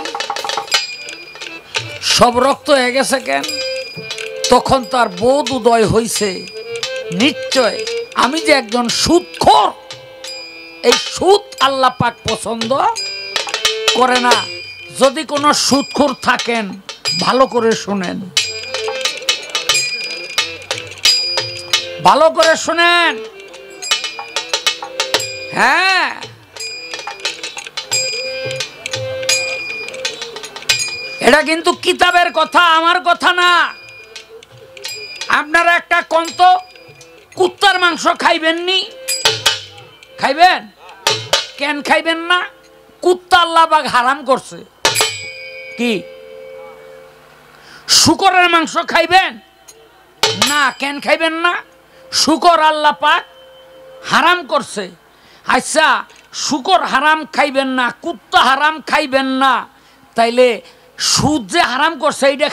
সব রক্ত হয়ে গেছে কেন? তখন তার বোধ উদয় হইছে, নিশ্চয় আমি যে একজন সুদখোর, এই সুদ আল্লাহ পাক পছন্দ করে না। যদি কোনো সুদখোর থাকেন ভালো করে শুনেন, ভালো করে শুনেন। হ্যাঁ, এটা কিন্তু কিতাবের কথা, আমার কথা না। আপনারা একটা কন্ত কুত্তার মাংস খাইবেন নি? খাইবেন? কেন খাইবেন না? কুত্তা আল্লাহ পাক হারাম করছে। কি শুকরের মাংস খাইবেন না? কেন খাইবেন না? শুকর আল্লাহ পাক হারাম করছে। আচ্ছা, শুকর হারাম খাইবেন না, কুত্তা হারাম খাইবেন না, তাইলে সুদ যে হারাম করছে এইটা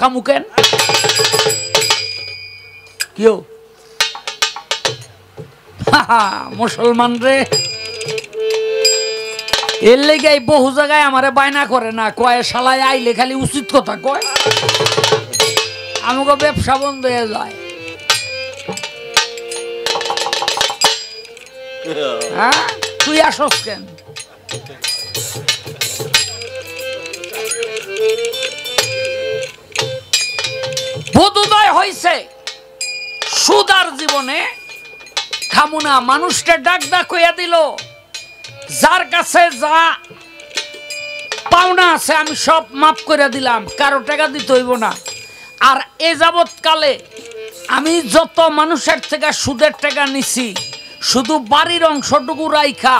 খামু কেন? কেউ মুসলমান রে, এর লেগে বহু জায়গায় আমারে বায়না করে না, কয় শালায় আইলে খালি উচিত কথা কয়, আমাকে ব্যবসা বন্ধ হয়ে যায়। হ্যাঁ, তুই আসস কেন? বোধোদয় হয়েছে সুদার জীবনে খামুনা। মানুষটা ডাক ডাক হইয়া দিল, যার কাছে যা পাওনা আছে আমি সব মাফ করে দিলাম, কারো টাকা দিতে হইব না। আর এ যাবৎ কালে আমি যত মানুষের থেকে সুদের টাকা নিছি, শুধু বাড়ির অংশটুকু রাইখা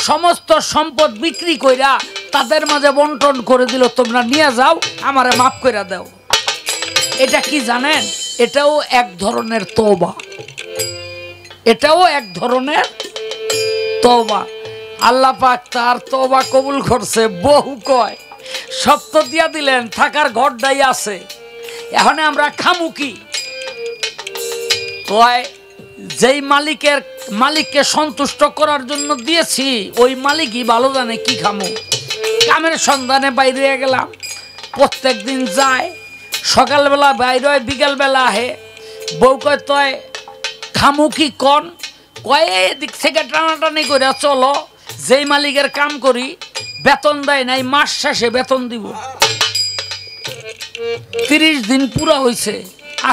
সমস্ত সম্পদ বিক্রি কইরা তাদের মাঝে বন্টন করে দিল, তোমরা নিয়ে যাও, আমারে মাফ করে দাও। এটা কি জানেন? এটাও এক ধরনের তওবা, এটাও এক ধরনের তওবা। আল্লাহ পাক তার তওবা কবুল করছে। বহু কয় সব তো দিয়া দিলেন, থাকার ঘরটাই আছে, এখন আমরা খামু কি? কয় যেই মালিককে সন্তুষ্ট করার জন্য দিয়েছি ওই মালিকই ভালো জানে কি খামু। কামের সন্ধানে বাইরে গেলাম, প্রত্যেক দিন যায়, সকালবেলা বাইরে হয়, বিকালবেলা আহে। বউ কয় তয় খামু কি কন? কয় এদিক থেকে টানাটানি করে চলো, যেই মালিকের কাম করি বেতন দেয় নাই, মাস শেষে বেতন দিব। 30 দিন পুরা হয়েছে,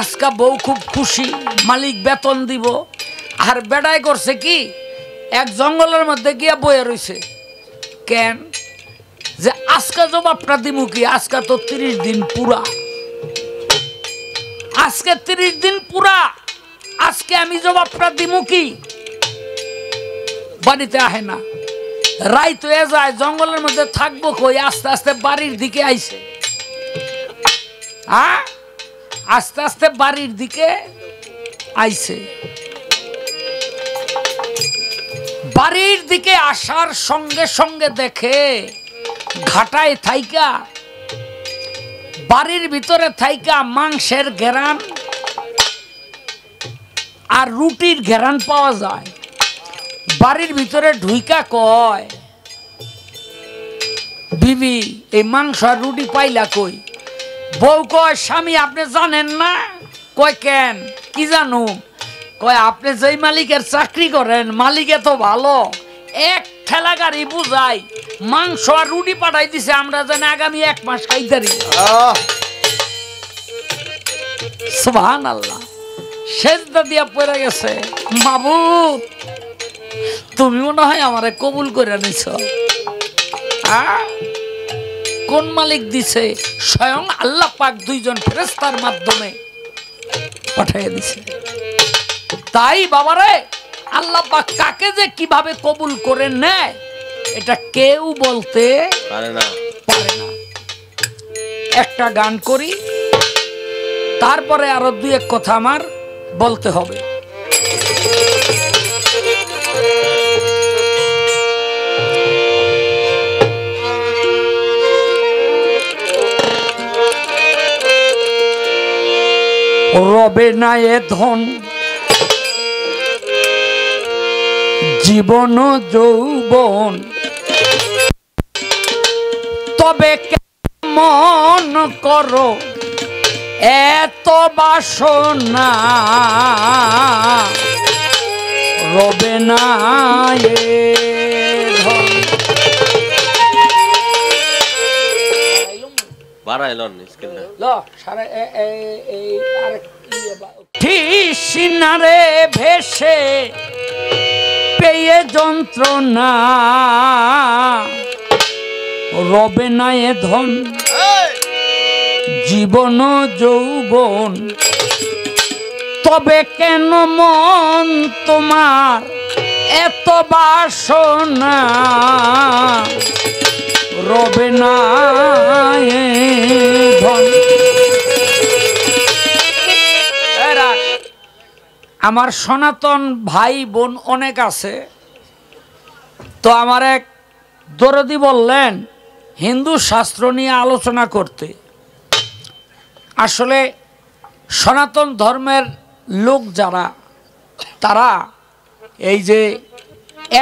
আজকা বউ খুব খুশি, মালিক বেতন দিব। আর বেড়াই করছে কি, এক জঙ্গলের মধ্যে গিয়া বয়ে রয়েছে। কেন? যে আজকা জবাবটা দিমু কি, আজকা তো 30 দিন পুরা, আজকে 30 দিন পুরা, আজকে আমি জবাবটা দিমু কি? বাড়িতে আহে না, রাইত হয়ে যায়, জঙ্গলের মধ্যে থাকবো কই? আস্তে আস্তে বাড়ির দিকে আইছে। হ্যাঁ, আস্তে আস্তে বাড়ির দিকে আইছে। বাড়ির দিকে আসার সঙ্গে সঙ্গে দেখে ঘাটায় থাইকা, বাড়ির ভিতরে থাইকা মাংসের ঘেরান আর রুটির ঘেরান পাওয়া যায়। বাড়ির ভিতরে ঢুইকা কয়, বিবি এই মাংস আর রুটি পাইলা কই? বউ কয়, স্বামী আপনি জানেন না। কয় কেন? কি জানো? কয় আপনি যেই মালিকের চাকরি করেন, মালিকে তো ভালো, এক ঠেলা গাড়ি বুঝাই মাংস আর রুটি পাঠাই দিছে, আমরা যেন আগামী 1 মাস খাইতারি। সুবহানাল্লাহ সেজদা দিয়া পড়ে গেছে মাবুদ তুমি মনে হয় আমারে কবুল করে নিছ কোন মালিক দিছে স্বয়ং আল্লাহ পাক দুইজন ফেরেশতার মাধ্যমে পাঠিয়ে দিছে তাই বাবারে আল্লাহ পাক কাকে যে কিভাবে কবুল করে নেয় এটা কেউ বলতে পারে না একটা গান করি তারপরে আরো দুই এক কথা আমার বলতে হবে রবে না এ ধন জীবন যৌবন তবে কেমন করো এত বাসনা রবে না এ ধন ঠিসিনারে ভেসে পেয়ে যন্ত্রণা রবে না এ ধন জীবন যৌবন তবে কেন মন তোমার এত বাসনা রবে না এ ধন আমার সনাতন ভাই বোন অনেক আছে তো আমার এক দরদি বললেন হিন্দু শাস্ত্র নিয়ে আলোচনা করতে আসলে সনাতন ধর্মের লোক যারা তারা এই যে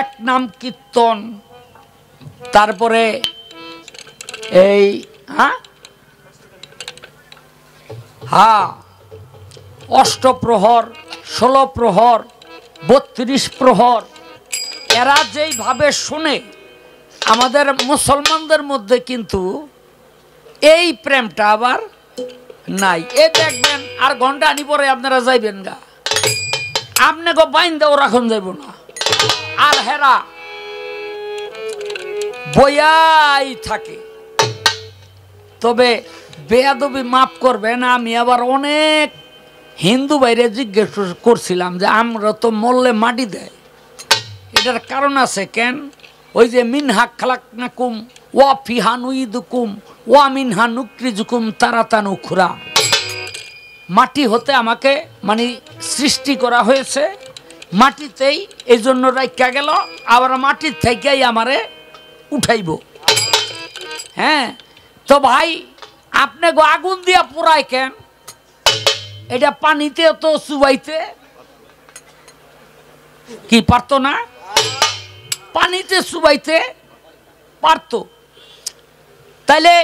এক নাম কীর্তন তারপরে এই অষ্টপ্রহর 16 প্রহর 32 প্রহর এরা যেইভাবে শুনে আমাদের মুসলমানদের মধ্যে কিন্তু এই প্রেমটা আবার নাই এ দেখবেন আর ঘন্টা আনি পরে আপনারা যাইবেন গা আপনাকে বাইন্দাও রাখুন যাইব না আর হেরা বয়াই থাকে তবে বেয়াদবি মাফ করবেন আমি আবার অনেক হিন্দু বাইরে জিজ্ঞেস করছিলাম যে আমরা তো মরলে মাটি দেয় এটার কারণ আছে কেন ওই যে মিনহা খালাকনাকুম ওয়া ফিহা নুইদুকুম ওয়া মিনহা নুকরিজুকুম তারাতান উখরা মাটি হতে আমাকে মানে সৃষ্টি করা হয়েছে মাটিতেই এই জন্য রাইখা গেল আবার মাটির থেকেই আমারে উঠাইব হ্যাঁ তো ভাই আপনি আগুন দিয়া পোড়ায় কেন এটা পানিতে তো চুবাইতে কি পারতো না পানিতে চুবাইতে পারতো তাইলে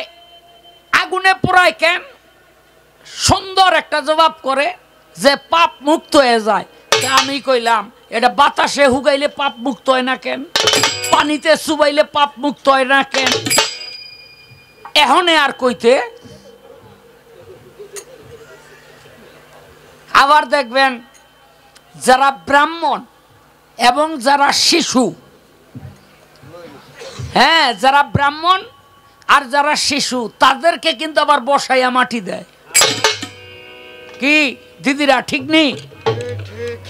আগুনে পোড়ায় কেন সুন্দর একটা জবাব করে যে পাপ মুক্ত হয়ে যায় আমি কইলাম এটা বাতাসে হুগাইলে পাপ মুক্ত হয় না কেন পানিতে চুবাইলে পাপ মুক্ত হয় না কেন এখনে আর কইতে আবার দেখবেন যারা ব্রাহ্মণ এবং যারা শিশু হ্যাঁ যারা ব্রাহ্মণ আর যারা শিশু তাদেরকে কিন্তু আবার বসাইয়া মাটি দেয় কি দিদিরা ঠিক নেই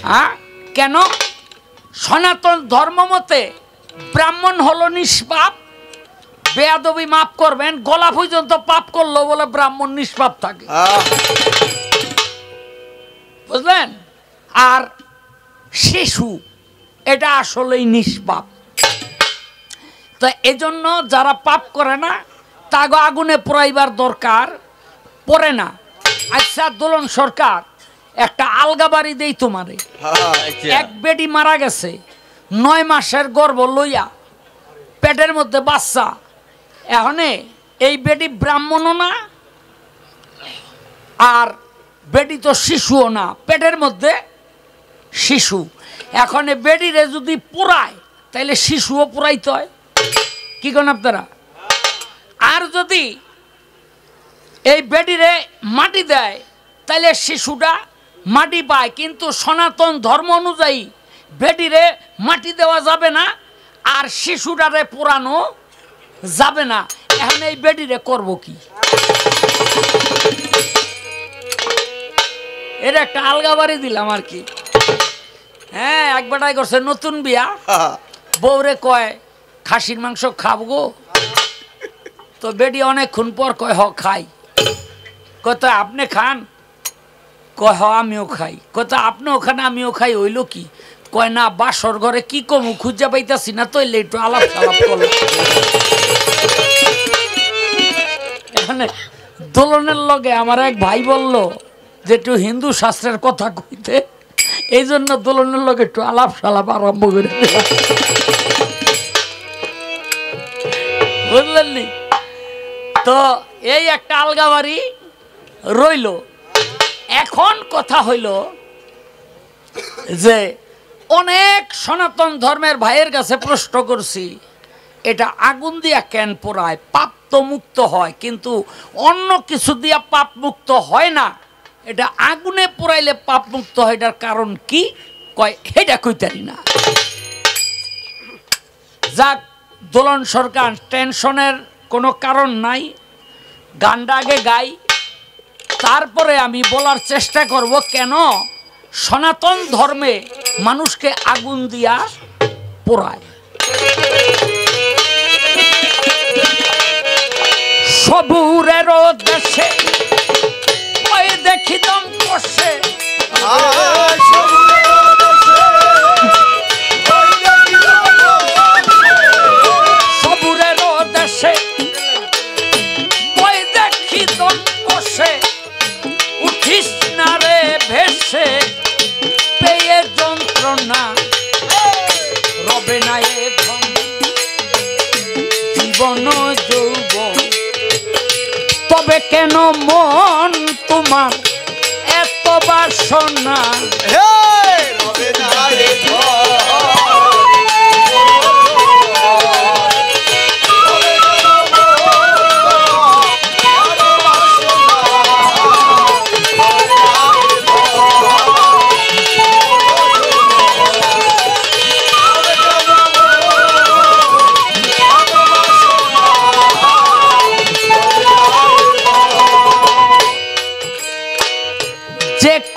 হ্যাঁ কেন সনাতন ধর্ম মতে ব্রাহ্মণ হলো নিষ্পাপ বেয়াদবি মাফ করবেন গলা পর্যন্ত পাপ করলো বলে ব্রাহ্মণ নিষ্পাপ থাকে বুঝলেন আর শিশু এটা আসলেই নিষ্পাপ তো এজন্য যারা পাপ করে না তাগো আগুনে পোড়াইবার দরকার পড়ে না আচ্ছা দোলন সরকার একটা আলগা বাড়ি দেই তোমারে এক বেটি মারা গেছে 9 মাসের গর্ভ লইয়া পেটের মধ্যে বাচ্চা এখনে এই বেটি ব্রাহ্মণও না আর বেটি তো শিশুও না পেটের মধ্যে শিশু এখন বেটিরে যদি পোড়ায় তাহলে শিশুও পোড়াইতে হয় কি করেন আপনারা আর যদি এই বেটিরে মাটি দেয় তাইলে শিশুটা মাটি পায়, কিন্তু সনাতন ধর্ম অনুযায়ী বেডিরে মাটি দেওয়া যাবে না আর শিশুটারে পোড়ানো যাবে না। এখন এই বেডিরে করব কি? এর একটা আলগা বাড়ি দিলাম আর কি। হ্যাঁ, এক বেটাই করছে নতুন বিয়া, বউরে কয় খাসির মাংস খাবো গো, তো বেডি অনেকক্ষণ পর কয় হ খাই। কত আপনি খান? কয় হ আমিও খাই। কত আপনি ওখানে আমিও খাই, হইল কি? কয় না, বাসর ঘরে কি কমু খুঁজা পাইতাছি না, তো একটু আলাপ সালাপ করলো। এখানে দোলনের লগে আমার এক ভাই বলল যে একটু হিন্দু শাস্ত্রের কথা কইতে, এই জন্য দোলনের লগে একটু আলাপ সালাপ আরম্ভ করে বুঝলেন নি? তো এই একটা আলগা বাড়ি রইল। এখন কথা হইল যে অনেক সনাতন ধর্মের ভাইয়ের কাছে প্রশ্ন করছি, এটা আগুন দিয়া কেন পোড়ায়? পাপ তো মুক্ত হয়, কিন্তু অন্য কিছু দিয়া পাপ মুক্ত হয় না, এটা আগুনে পোড়াইলে পাপ মুক্ত হয়, এটার কারণ কি? কয় এটা কইতারি না। যাক, দোলন সরকার, টেনশনের কোনো কারণ নাই, গানটা আগে গাই, তারপরে আমি বলার চেষ্টা করব কেন সনাতন ধর্মে মানুষকে আগুন দিয়া পোড়ায়। সবুরেরও দেশে ওই দেখি দম কষে, সবুরেরও দেশে ওই দেখি দম কষে, উঠিস না রে ভেসে পেয়ে যন্ত্রণা, রবে না এ ধন জীবন যৌবন, তবে কেন মন তোমার এত বাসনা? রবে না এ ধন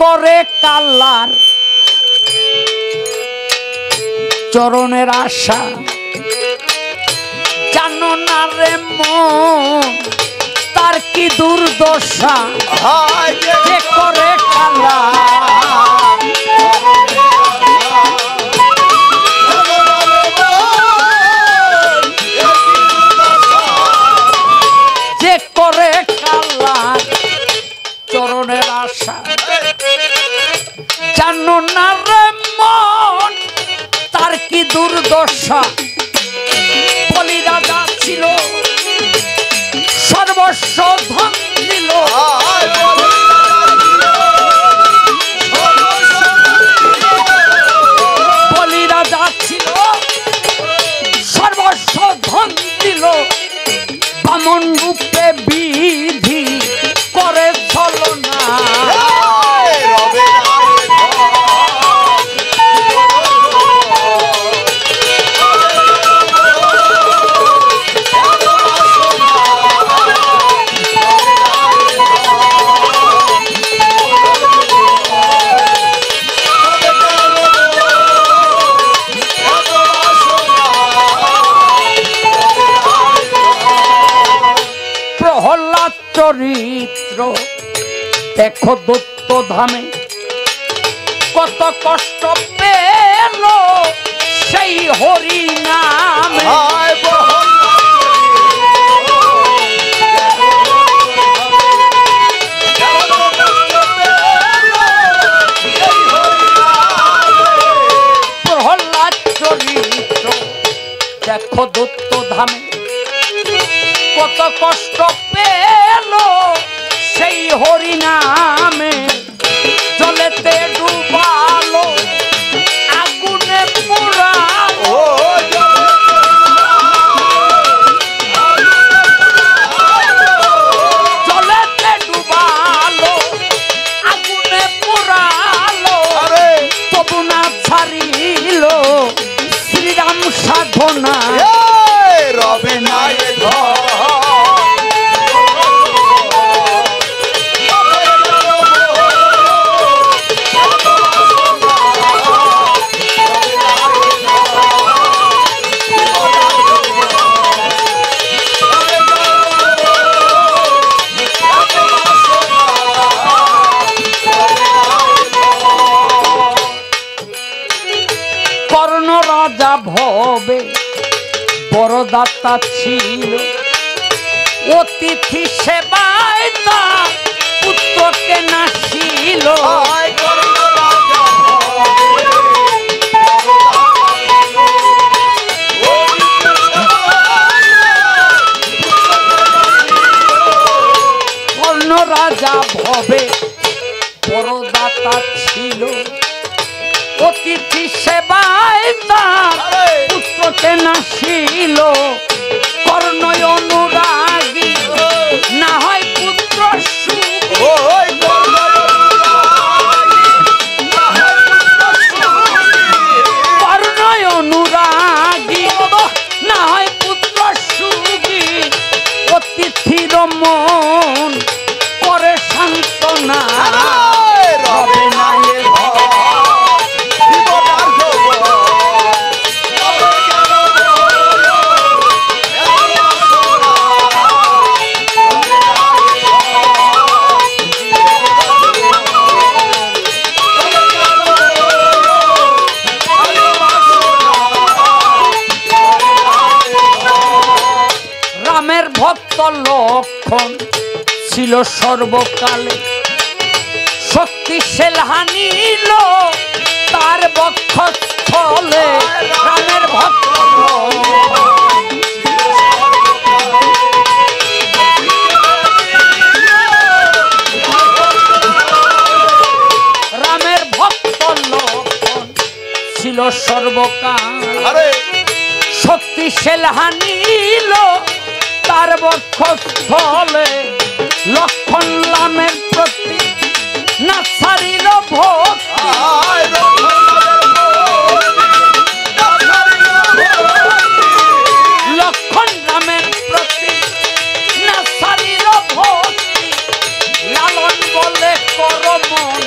করে কাল্লার চরণের আশা, জানো না রে মন তার কি দুর্দশা, যে করে কাল্লার যে করে কাল্লার চরণের আশা, জানো না রে মন তার কি দুর্দশা। বলি রাজা ছিল সর্বস্ব ধন দিল, বলি রাজা ছিল সর্বস্ব ধন দিল, বামন রূপে বিধি করে ছলনা। প্রহ্লাদ চরিত্র দেখো দত্ত ধামে, কত কষ্ট পেল সেই হরি নামে। প্রহ্লাদ চরিত্র দেখো দত্ত ধামে, কত কষ্ট পেল সেই হরি নামে। জলেতে ডুবালো আগুনে পোড়ালো, জলেতে ডুবালো বড় দাতা ছিল, অতিথি সেবায় তার পুত্রকে নাসিল। কর্ণ রাজা ভবে বড় দাতা ছিল, অতিথি সেবায় তার পুত্রকে নাসিল। কর্ণ অনুরাগী না হয় পুত্র কর্ণ অনুরাগী না হয় পুত্র সুগী। অতিথির মন করে সান্ত্বনা, হবে না এ ভক্ত লক্ষণ ছিল সর্বকালে, শক্তিশাল হানিল তার বক্ষস্থলে। রামের ভক্ত রামের ভক্ত লক্ষণ ছিল সর্বকালে, শক্তিশাল হানিল তার বক্ষস্থলে। লক্ষণ রামের প্রতি না ছাড়িল ভক্তি, লক্ষণ রামের প্রতি না ছাড়িল ভক্তি। লালন বলে কর মন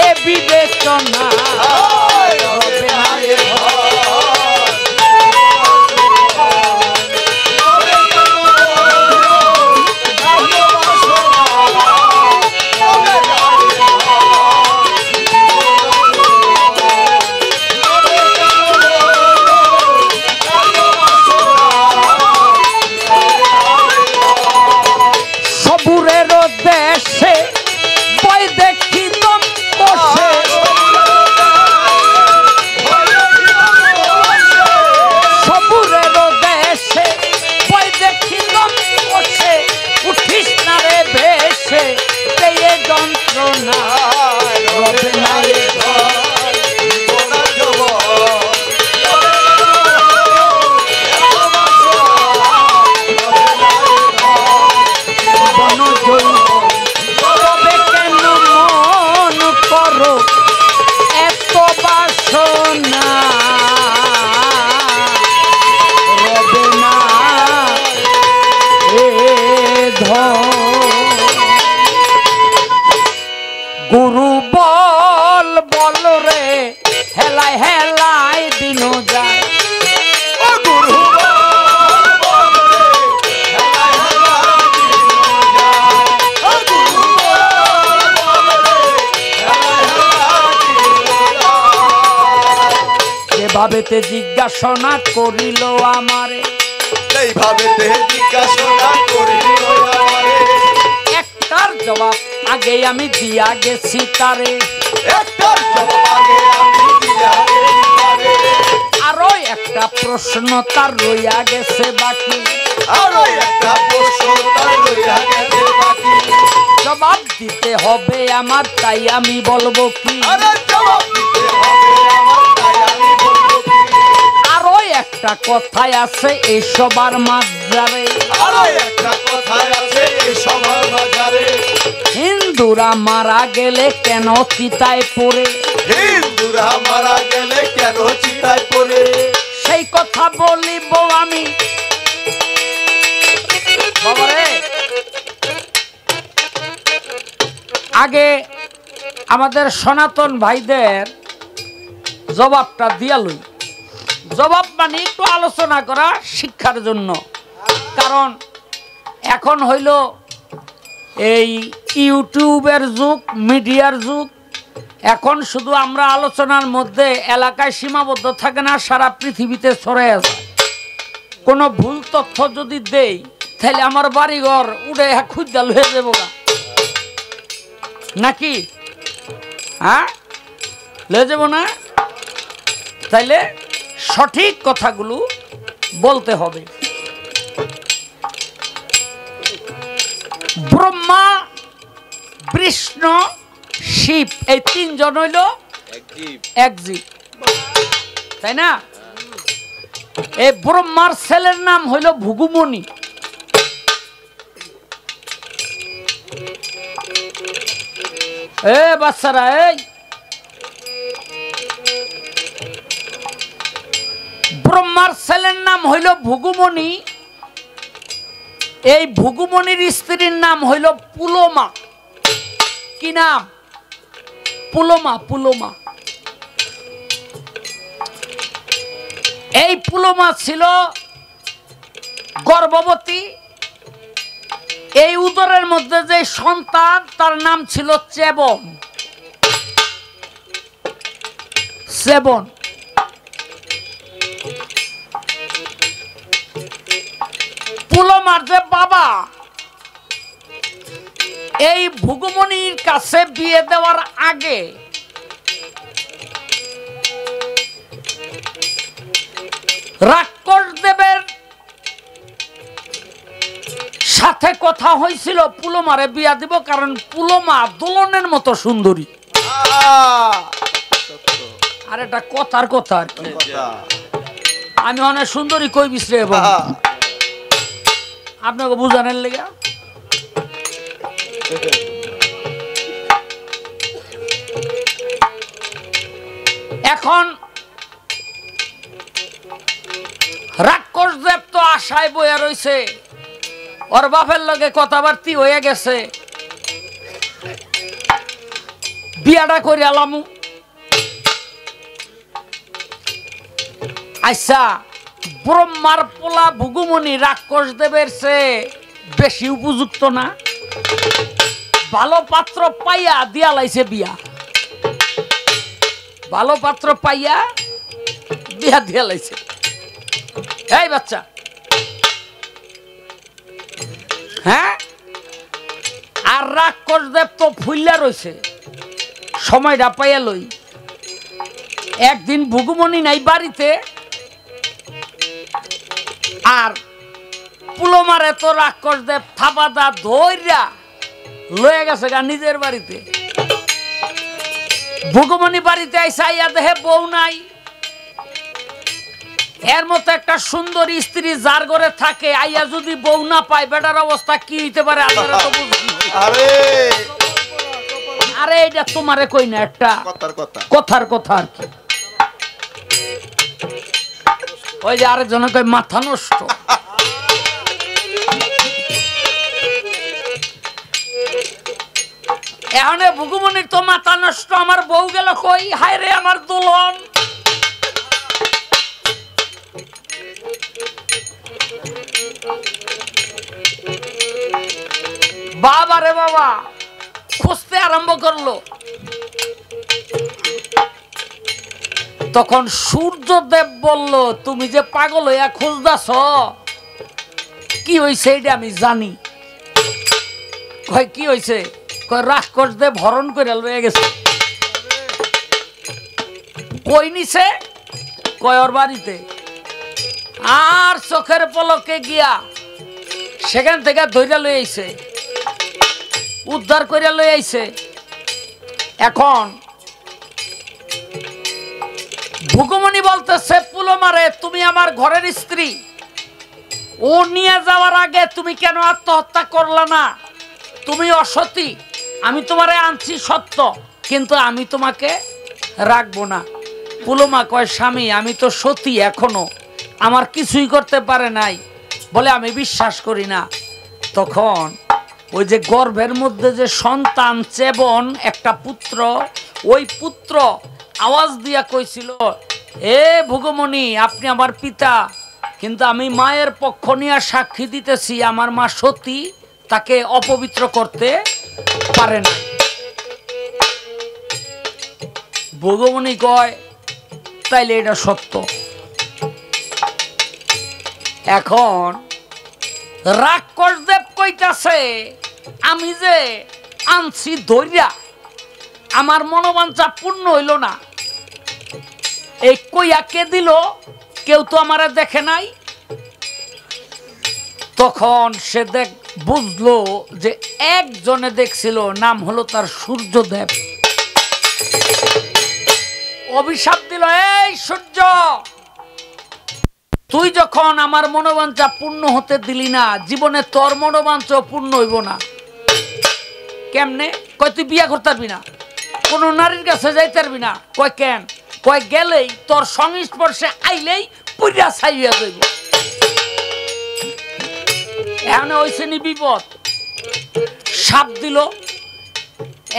এ বিবেচনা, দেশে বই দেখি দম বসে, সবুরের দেশে বই দেখি দম বসে। উঠিস না রে ভেসে পেয়ে যন্ত্রণা, হবে না এ এত বাসনা, রবে না এ গুরু বল বল রে হেলাই হেলাই দিন যায়। গুরু ভাবেতে জিজ্ঞাসনা করিল আমারে, এই ভাবেতে জিজ্ঞাসনা করিল আমারে। একটার জবাব আগে আমি দিয়া গেছি তারে, একটার জবাব আগে আমি দিয়া গেছি তারে। আরো একটা প্রশ্ন তার রইয়া গেছে বাকি, আরো একটা প্রশ্ন তার রইয়া গেছে বাকি। জবাব দিতে হবে আমার, তাই আমি বলবো কি? আরে জবাব দিতে হবে আমার, তাই আমি বলবো কি? আরো একটা কথাই আছে এই সবার মাঝারে, আরো একটা কথাই আছে এই সবার মাঝারে। হিন্দুরা মারা গেলে কেন চিতায় পড়ে, হিন্দুরা মারা গেলে কেন চিতায় পড়ে? সেই কথা বলিব আমি। বাবারে, আগে আমাদের সনাতন ভাইদের জবাবটা দিয়া লই। জবাব মানে একটু আলোচনা করা শিক্ষার জন্য, কারণ এখন হইল এই ইউটিউবের যুগ, মিডিয়ার যুগ। এখন শুধু আমরা আলোচনার মধ্যে এলাকায় সীমাবদ্ধ থাকে না, সারা পৃথিবীতে ছড়ায় আছে। কোনো ভুল তথ্য যদি দেই তাহলে আমার বাড়িঘর উড়ে খুঁজাল হয়ে যাবো নাকি? হ্যাঁ, লয়ে যাব না? তাইলে সঠিক কথাগুলো বলতে হবে। ব্রহ্মা, বিষ্ণু, শিব এই তিনজন হইল এক জীব, তাই না? এই ব্রহ্মার ছেলের নাম হইল ভৃগুমুনি। এ বাচ্চারা, এই ব্রহ্মার ছেলের নাম হইল ভৃগুমুনি। এই ভৃগুমুনির স্ত্রীর নাম হইল পুলোমা। কি নাম? পুলোমা। পুলোমা। এই পুলোমা ছিল গর্ভবতী। এই উদরের মধ্যে যে সন্তান তার নাম ছিল চেবন। সেবন। পুলোমার যে বাবা এই ভৃগুমুনির কাছে বিয়ে দেওয়ার আগে রাক্ষস দেবের সাথে কথা হয়েছিল পুলোমারে বিয়া দিব, কারণ পুলোমা দোলনের মতো সুন্দরী। আর এটা কথার কথা আর কি। আমি অনেক সুন্দরী কই বিশ্রে আপনাকে বুঝানোর লেগে। এখন রাক্ষস দেব তো আশায় বইয়া রয়েছে, ওর বাপের লগে কথাবার্তি হয়ে গেছে, বিয়াটা করে আলামু। আচ্ছা, ব্রহ্মার পোলা ভৃগুমুনি রাক্ষস দেবের চেয়ে বেশি উপযুক্ত না? ভালো পাত্র পাইয়া দিয়া লাইছে বিয়া। ভালো পাত্র পাইয়া বিয়া দিয়া লাইছে। এই বাচ্চা, হ্যাঁ, আর রাক্ষস দেব তো ফুল্লা রয়েছে, সময়টা পাইয়া লই। একদিন ভৃগুমুনি নাই বাড়িতে, আর পুলোমারে তো রাক্ষস দেব থাপাদা ধৈর্যা লয়ে গেছে গা নিজের বাড়িতে। ভৃগুমুনি বাড়িতে আইসা আইয়া দেহে বউ নাই। এর মতো একটা সুন্দরী স্ত্রী যার ঘরে থাকে, আইয়া যদি বউ না পায়, বেটার অবস্থা কি হইতে পারে আপনারা তো বুঝছেন। আরে এটা তোমারে কই না, একটা কথার কথা আর কি। ওই যে আরেকজনে কই মাথা নষ্ট। এখন ভৃগুমুনির তো মাথা নষ্ট, আমার বউ গেল কই? হায় রে আমার দুলন। বাবা রে বাবা, খুঁজতে আরম্ভ করলো। তখন সূর্যদেব বলল, তুমি যে পাগল হইয়া খুঁজদাছ, কি হইছে এটা আমি জানি। কয় কি হইছে? কয় রাক্ষস দেব হরণ করে লয়ে গেছে। কই নিছে? কয় ওর বাড়িতে। আর চোখের পলকে গিয়া সেখান থেকে ধইরা লই আইছে, উদ্ধার করে লই আইছে। এখন ভৃগুমুনি বলতেছে, পুলোমারে তুমি আমার ঘরের স্ত্রী, ও নিয়ে যাওয়ার আগে তুমি কেন আত্মহত্যা করলা না? তুমি অসতী। আমি তোমারে আনছি সত্য, কিন্তু আমি তোমাকে রাখবো না। পুলোমা কয়, স্বামী আমি তো সতী এখনো, আমার কিছুই করতে পারে নাই বলে আমি বিশ্বাস করি না। তখন ওই যে গর্ভের মধ্যে যে সন্তান চেবন, একটা পুত্র, ওই পুত্র আওয়াজ দিয়া কইছিল, এ ভৃগুমুনি আপনি আমার পিতা, কিন্তু আমি মায়ের পক্ষ নিয়ে সাক্ষী দিতেছি আমার মা সতী, তাকে অপবিত্র করতে পারে না। ভৃগুমুনি কয়, তাইলে এটা সত্য। এখন রাক্ষসদেব কইতাছে আমি যে আনছি ধৈর্যা আমার মনোবাঞ্ছা পূর্ণ হইল না, এই কইয়া কে দিল? কেউ তো আমারে দেখে নাই। তখন সে বুঝলো যে একজনে দেখছিল, নাম হলো তার সূর্যদেব। অভিশাপ দিল, এই সূর্য, তুই যখন আমার মনোবাঞ্ছা পূর্ণ হতে দিলি না, জীবনে তোর মনোবাঞ্ছা পূর্ণ হইব না। কেমনে? কয় তুই বিয়া করতে পারবি না, কোন নারীর কাছে যাইতে পারবি না। কয় কেন? কয় গেলেই তোর সংস্পর্শে আইলেই পুরা ছাই হইয়া যাইব। এখানে হইছে নি বিপদ, সাপ দিল।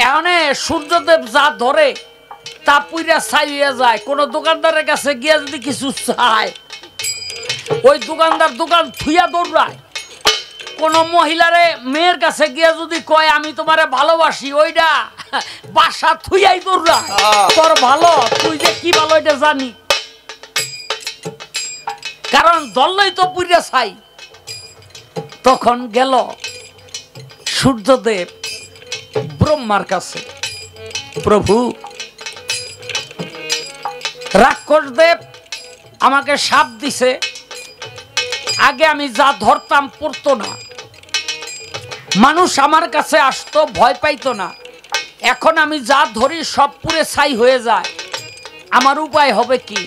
এখানে সূর্যদেব যা ধরে তা পুরা ছাই হইয়া যায়। কোন দোকানদারের কাছে গিয়া যদি কিছু চায়, ওই দোকানদার দোকান থুইয়া দৌড়ায়। কোন মহিলারে মেয়ের কাছে গিয়া যদি কয় আমি তোমারে ভালোবাসি, ওইটা বাসা থুইয়াই দৌড়ায়। তোর ভালো, তুই যে কি ভালো এটা জানি, কারণ দলই তো পুরা ছাই। তখন গেল সূর্যদেব ব্রহ্মার কাছে, প্রভু রাক্ষসদেব আমাকে শাপ দিছে, আগে আমি যা ধরতাম পড়তো না, মানুষ আমার কাছে আসতো ভয় পাইতো না, এখন আমি যা ধরি সব পুরে ছাই হয়ে যায়, আমার উপায় হবে কি?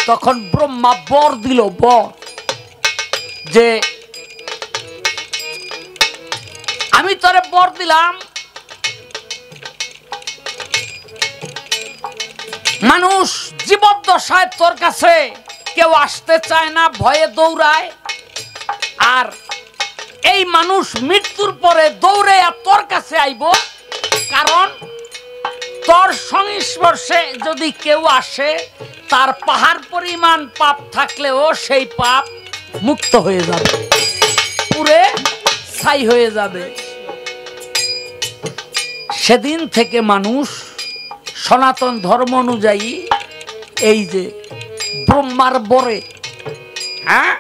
তখন ব্রহ্মা বর দিল, বর যে আমি তোরে বর দিলাম, মানুষ জীবদ্দশায় তোর কাছে কেউ আসতে চায় না, ভয়ে দৌড়ায়, আর এই মানুষ মৃত্যুর পরে দৌড়ে তোর কাছে আইব, কারণ তোর সংস্পর্শে যদি কেউ আসে তার পাহাড় পরিমাণ পাপ থাকলেও সেই পাপ মুক্ত হয়ে যাবে, পুরে ছাই হয়ে যাবে। সেদিন থেকে মানুষ সনাতন ধর্ম অনুযায়ী এই যে ব্রহ্মার বরে, হ্যাঁ,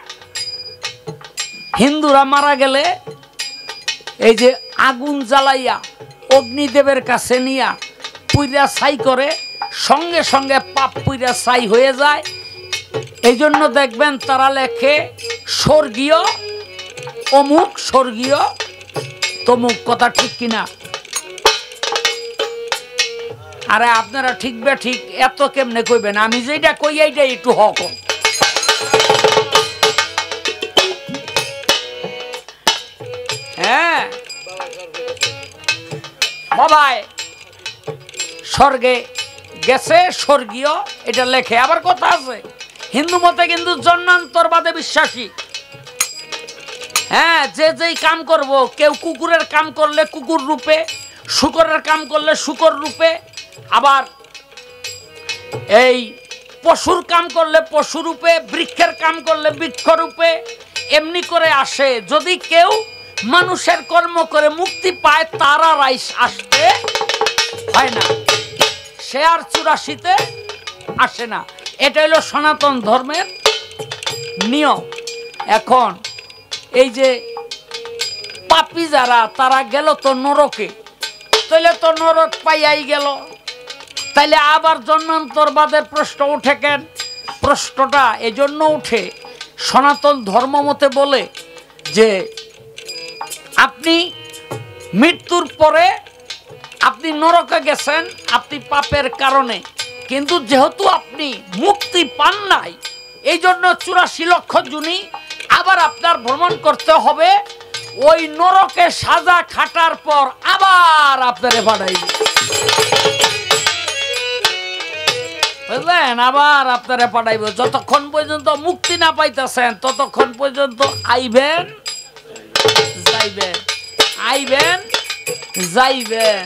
হিন্দুরা মারা গেলে এই যে আগুন জ্বালাইয়া অগ্নিদেবের কাছে নিয়া পুইরা ছাই করে, সঙ্গে সঙ্গে পাপ পুইরা ছাই হয়ে যায়। এই জন্য দেখবেন তারা লেখে স্বর্গীয় অমুক, স্বর্গীয় তমুক। কথা ঠিক কিনা? আরে আপনারা ঠিক বে ঠিক এত কেমনে কইবেন? আমি যেটা কই এইটা একটু হক। হ্যাঁ বাবাই স্বর্গে গেছে, স্বর্গীয় এটা লেখে। আবার কথা আছে হিন্দু মতে কিন্তু জন্মান্তরবাদে বিশ্বাসী। হ্যাঁ, যে যেই কাম করব, কেউ কুকুরের কাম করলে কুকুর রূপে, শুকরের কাম করলে শুকর রূপে, আবার এই পশুর কাম করলে পশু রূপে, বৃক্ষের কাম করলে বৃক্ষ রূপে, এমনি করে আসে। যদি কেউ মানুষের কর্ম করে মুক্তি পায় তার আর আসতে হয় না, সে আর 84-তে আসে না। এটা হলো সনাতন ধর্মের নিয়ম। এখন এই যে পাপী যারা, তারা গেল তো নরকে, তাইলে তো নরক পাইয়াই গেল, তাইলে আবার জন্মান্তরবাদের প্রশ্ন উঠে কেন? প্রশ্নটা এজন্য উঠে, সনাতন ধর্ম মতে বলে যে আপনি মৃত্যুর পরে আপনি নরকে গেছেন আপনি পাপের কারণে, কিন্তু যেহেতু আপনি মুক্তি পান নাই, এই জন্য 84 লক্ষ জুনি আবার আপনার ভ্রমণ করতে হবে। ওই নরকে সাজা খাটার পর আবার আপনারে পাঠাইবে, বুঝলেন? আবার আপনারে পাঠাইবে। যতক্ষণ পর্যন্ত মুক্তি না পাইতেছেন ততক্ষণ পর্যন্ত আইবেন যাইবেন, আইবেন যাইবেন।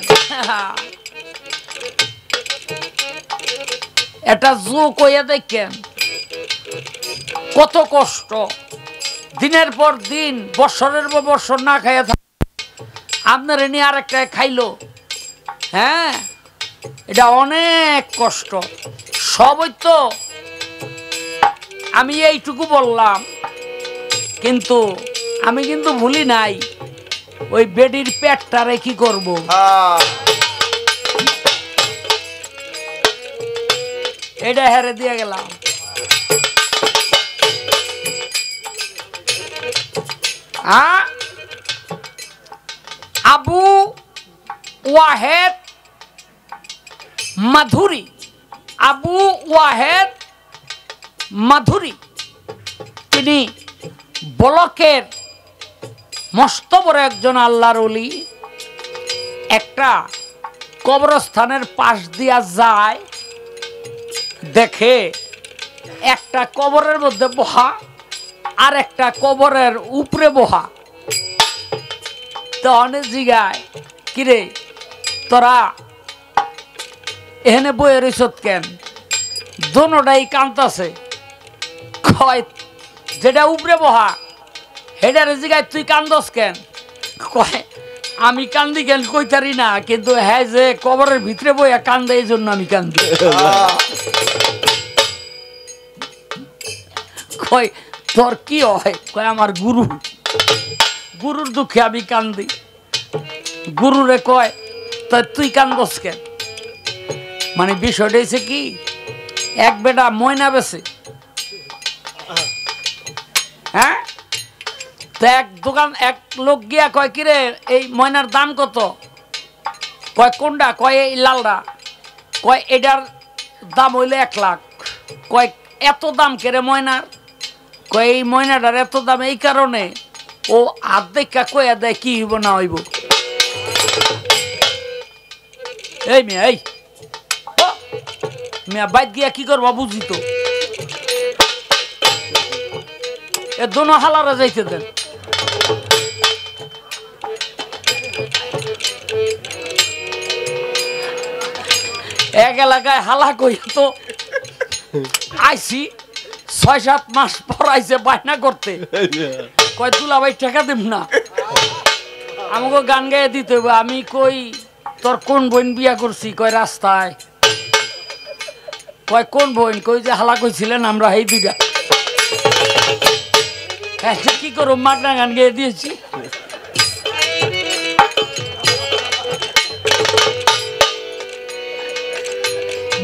এটা যোগ হইয়া দেখেন কত কষ্ট, দিনের পর দিন, বছরের পর বছর না খাইয়া থাকে। আপনার এনে আর একটা খাইলো, হ্যাঁ, এটা অনেক কষ্ট। সবই তো আমি এইটুকু বললাম, কিন্তু আমি কিন্তু ভুলি নাই ওই বেডির পেটটারে কি করব এটা হেরে দিয়ে গেলাম। আবু ওয়াহেদ মাধুরী, আবু ওয়াহেদ মাধুরী তিনি ব্লকের মস্ত বড় একজন আল্লাহর ওলি। একটা কবরস্থানের পাশ দিয়া যায়, দেখে একটা কবরের মধ্যে বহা আর একটা কবরের উপরে বহা। তো অনেক জিগায় কিরে তোরা এখানে বয়ে রইছ কেন? দোনোটাই কান্তাছে। কয় যেটা উপরে বহা হেডারে জিগায় তুই কান্দস কেন? কয় আমি কান্দি কেন কইতারি না, কিন্তু হ্যাঁ যে কবরের ভিতরে বইয়া কান্দে এই জন্য আমি কান্দি। কয় তোর কি হয়? কয় আমার গুরু, গুরুর দুঃখে আমি কান্দি। গুরুরে কয় তো তুই কান্দস কেন? মানে বিষয়টা হয়েছে কি, এক বেটা ময়না বেছে, হ্যাঁ, তো এক দোকান এক লোক গিয়া কয় কিরে এই ময়নার দাম কত? কয় কোনটা? কয় এই লালটা। কয় এটার দাম হইলে 1 লাখ। কয় এত দাম কেরে ময়নার? কয় এই ময়নাটার এত দাম এই কারণে ও হাত দেখা কয়া দেয় কি হইব না হইব। এই মেয়ে, এই মেয়া বাইক গিয়া কি করবা বুঝি তো, এ দোনো হালারা যাইতে দেন। এক এলাকায় হালা কই তো আইসি 6-7 মাস পর আইসে বায়না করতে। কয় তুলা ভাই টাকা দেব না, আমাকে গান গাইয়ে দিতে হবে। আমি কই তোর কোন বোন বিয়া করছি? কয় রাস্তায়। কয় কোন বোন? কই যে হালা কইছিলেন আমরা এই দুইটা। কি করো মাগনা গান গেয়ে দিয়েছি।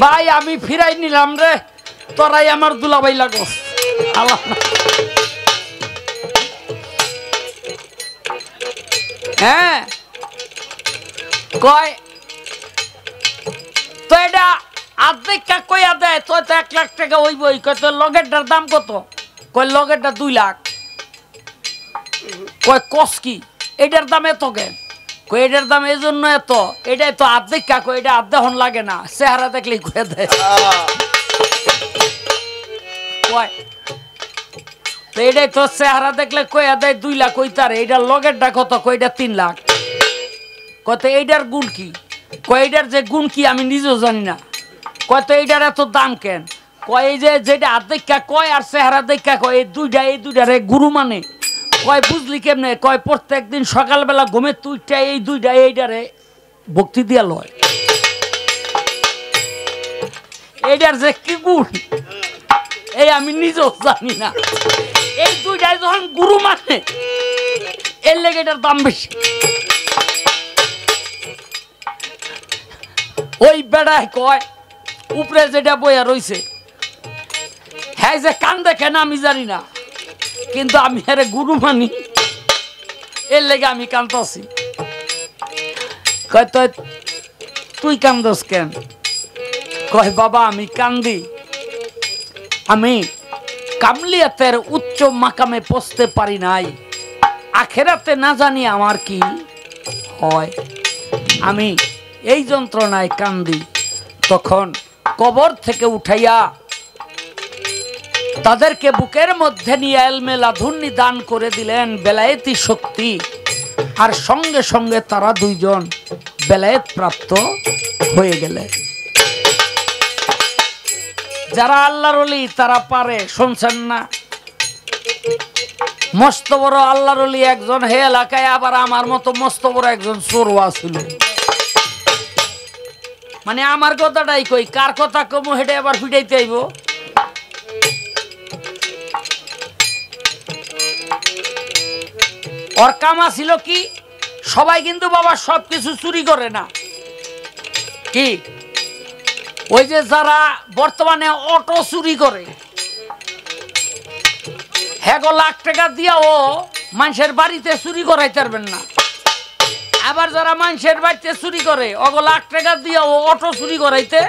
ভাই আমি ফিরাই নিলাম রে, তোরাই আমার দুলাভাই লাগো। হ্যাঁ কয় তো এটা আর্ধেক কইয়া দেয় তো 1 লাখ টাকা হইবই। কয় তোর লগেরটার দাম কত? কয় লগেরটা 2 লাখ। কয় কস কি এটার দাম এত কেন? কই এটার দাম এই জন্য এত, এটাই তো আর্ধেক কাকো, এটা আর্ধে হন লাগে না, চেহারা দেখলেই কয়ে দেয়। কয় তো এটাই তো চেহারা দেখলে কয়ে দেয় 2 লাখ। কই তার এইটার লগেরটা কত? কই এটা 3 লাখ। কত এইটার গুণ কি? কয় এইটার যে গুণ কি আমি নিজেও জানি না। কয় তো এইটার এত দাম কেন? কয় এই যে যেটা আর্ধেক কয় আর চেহারা দেখা কয় এই দুইটারে গুরু মানে। কয় বুঝলি কেমনে? কয় প্রত্যেক দিন সকালবেলা ঘুমে তুইটা এই দুইটা এইটারে ভক্তি দিয়া লয়। এইটার যে কি গুণ এই আমি নিজেও জানি না। এই দুইটাই যখন গুরু মানে এর লেগে এটার দাম বেশি। ওই বেড়ায় কয় উপরে যেটা বইয়া রইছে হ্যাঁ যে কান দেখে না আমি জানি না, কিন্তু আমি আরে গুরু মানি, এর লেগে আমি কান্দছি। কয় তুই কান্দস কেন? কয় বাবা আমি কান্দি, আমি কামলিয়াতের উচ্চ মাকামে পৌঁছতে পারি নাই, আখেরাতে না জানি আমার কি হয়, আমি এই যন্ত্রণায় কান্দি। তখন কবর থেকে উঠাইয়া তাদেরকে বুকের মধ্যে নিয়ে এলমে লাধুন্নি দান করে দিলেন, বেলায়েতি শক্তি। আর সঙ্গে সঙ্গে তারা দুইজন বেলায়েত প্রাপ্ত হয়ে গেলেন। যারা আল্লাহর ওলি তারা পারে, শুনছেন না? মস্ত বড় আল্লাহর ওলি একজন হে এলাকায় আবার আমার মতো মস্ত বড় একজন চোরওয়া ছিল। মানে আমার কথাটাই কই, কার কথা কমু হেঁটে আবার ফিটাইতে আইব। ওর কামা ছিল কি, সবাই কিন্তু বাবা সবকিছু চুরি করে না। কি ওই যে যারা বর্তমানে অটো চুরি করে, হ্যাঁ লাখ টাকা দিয়াও মানুষের বাড়িতে চুরি করাইতে পারবেন না। আবার যারা মানুষের বাড়িতে চুরি করে অগো লাখ টাকা দিয়াও অটো চুরি করাইতে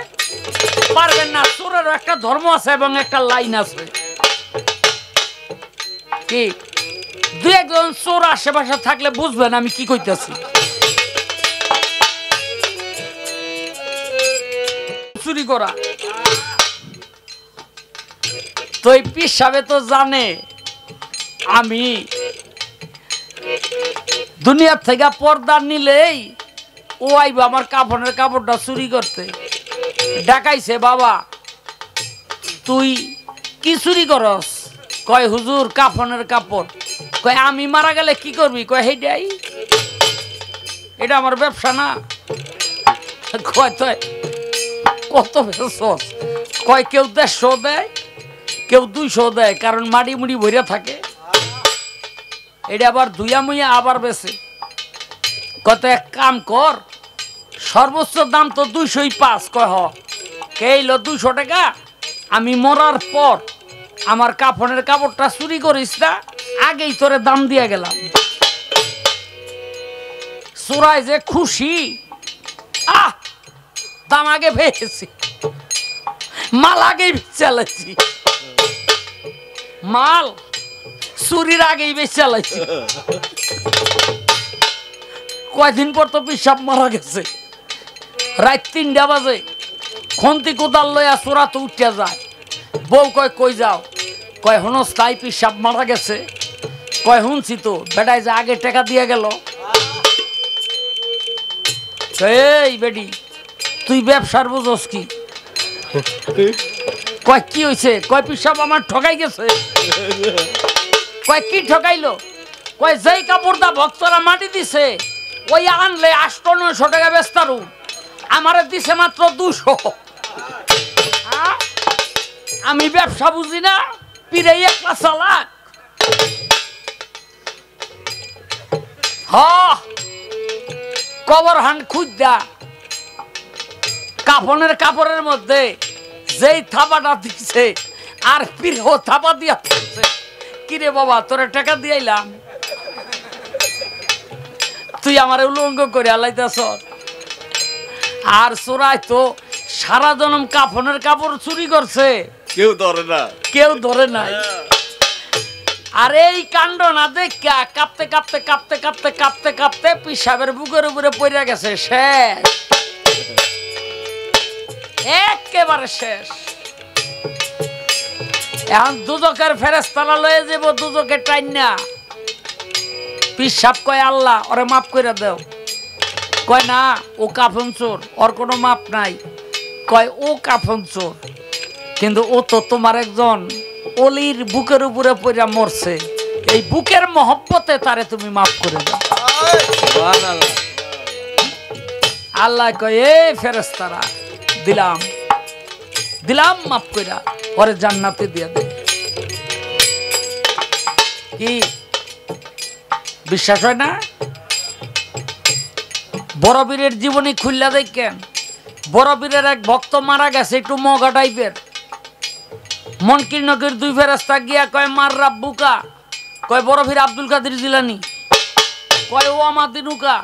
পারবেন না। চোরেরও একটা ধর্ম আছে এবং একটা লাইন আছে। কি দু একজন চোর আশেপাশে থাকলে বুঝবেন আমি কি কইতেছি। চুরি করা তো এই পিসাবে তো জানে আমি দুনিয়ার থেকে পর্দা নিলেই ও আইব আমার কাফনের কাপড়টা চুরি করতে। ডাকাইছে, বাবা তুই কি চুরি করস? কয় হুজুর কাফনের কাপড়। কয় আমি মারা গেলে কি করবি? কয় হেইটাই, এটা আমার ব্যবসা না। কয় তুই কত বেসস? কয় কেউ 150 দেয়, কেউ 200 দেয়, কারণ মাটি মুড়ি ভরিয়া থাকে। এটা আবার ধুইয়া মুইয়া আবার বেছে। কত এক কাম কর, সর্বোচ্চ দাম তো 205। কয় হ, কেইলো 200 টাকা, আমি মরার পর আমার কাফনের কাপড়টা চুরি করিস না, আগেই তোরে দাম দিয়ে গেলাম। চোরাই যে খুশি, দাম আগে পেয়েছি, মাল আগেই চালাইছি, মাল চুরির আগেই বেশ চালাইছি। কয়দিন পর তো পিসাব মারা গেছে। রাত 3টা বাজে খন্তি কোদাল লইয়া চোরা তো উঠিয়া যায়। বউ কয় কই যাও? কয় হনস তাই পিসাব মারা গেছে। কয় শুনছি তো, বেটাই যে আগে টাকা দিয়ে গেল। এই বেডি তুই ব্যবসার বুঝস কি? কয় কি হয়েছে? কয় পিসাব আমার ঠকাই গেছে। কয় কি ঠকাইলো? কয় যেই কাপড়টা ভক্তরা মাটি দিছে ওই আনলে 800-900 টাকা বেচতারু, আমারে দিছে মাত্র 200। আমি ব্যবসা বুঝি না, পিড়াই একটা চালাক। কবর হান খুঁজা কাফনের কাপড়ের মধ্যে যেই থাপাটা দিছে আর পিড়েও থাপা দিয়া দিচ্ছে। কিরে বাবা তোরে টাকা দিয়াইলাম, তুই আমার উলঙ্গ করে আলাইতেছ। আর চোরাই তো সারা জনম কাফনের কাপড় চুরি করছে, কেউ ধরে না, কেউ ধরে নাই। আর এই কাণ্ড না দেখা কাঁপতে কাঁপতে কাঁপতে কাঁপতে কাঁপতে কাঁপতে পিসাবের বুকের উপরে পড়ে গেছে। শেষ, একেবারে শেষ। এখন দুজকের ফেরেশতারা লয়ে যাব দুজকের টাইন না। পিসাব কয় আল্লাহ ওরে মাফ করে দাও। কয় না ও কাফন চোর, ওর কোনো মাপ নাই। কয় ও কাফন চোর, কিন্তু ও তো তোমার একজন অলির বুকের উপরে পড়া মরছে, এই বুকের মহব্বতে তারে তুমি মাফ করে দাও। আল্লাহ কয় এ ফেরেশতারা দিলাম দিলাম মাফ কইরা, ওরে জান্নাতে দিয়ে দে। কি বিশ্বাস হয় না? বড় বীরের জীবনী খুললা দেখেন। বড় বীরের এক ভক্ত মারা গেছে, একটু মগা টাইপের। মনকির নগর 2 ফেরেশতা গিয়া কয় মার রাব্বুকা। কয় বড় বীর আব্দুল কাদের জিলানী। কয় ও আমাদিনুকা।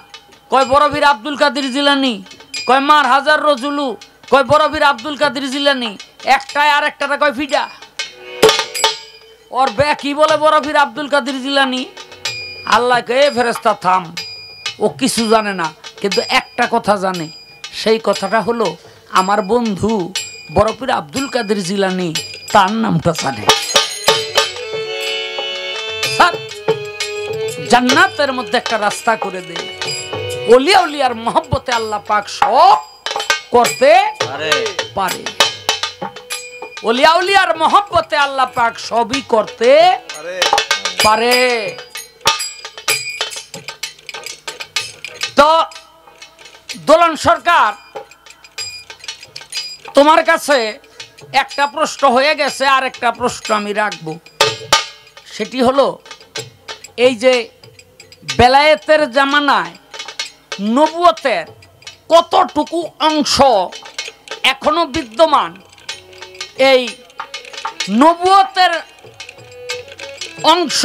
কয় বড় বীর আব্দুল কাদের জিলানী। কয় মার হাজার রজুলু। কয় বড় বীর আব্দুল কাদের জিলানী। একটাই আর একটাটা কয় ফিডা। ওর বে কি বলে বড় বীর আব্দুল কাদের জিলানী। আল্লাহ কে ফেরেশতা থাম, ও কিছু জানে না, কিন্তু একটা কথা জানে। সেই কথাটা হলো আমার বন্ধু বড় পীর আব্দুল কাদের জিলানী তার নামটা জানে। জান্নাতের মধ্যে একটা রাস্তা করে দে। ওলিয়া উলিয়ার মহব্বতে আল্লাহ পাক সব করতে পারে। ওলিয়া উলিয়ার মহব্বতে আল্লাহ পাক সবই করতে পারে। তো দোলন সরকার, তোমার কাছে একটা প্রশ্ন হয়ে গেছে, আর একটা প্রশ্ন আমি রাখবো। সেটি হলো এই যে বেলায়েতের জামানায় নবুয়তের কতটুকু অংশ এখনো বিদ্যমান, এই নবুয়তের অংশ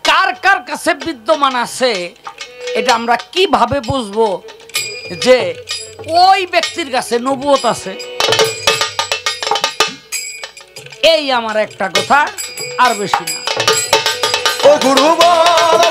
কার কার কাছে বিদ্যমান আছে, এটা আমরা কিভাবে বুঝবো যে ওই ব্যক্তির কাছে নবুয়ত আছে? এই আমার একটা কথা, আর বেশি না। ও গুরু বল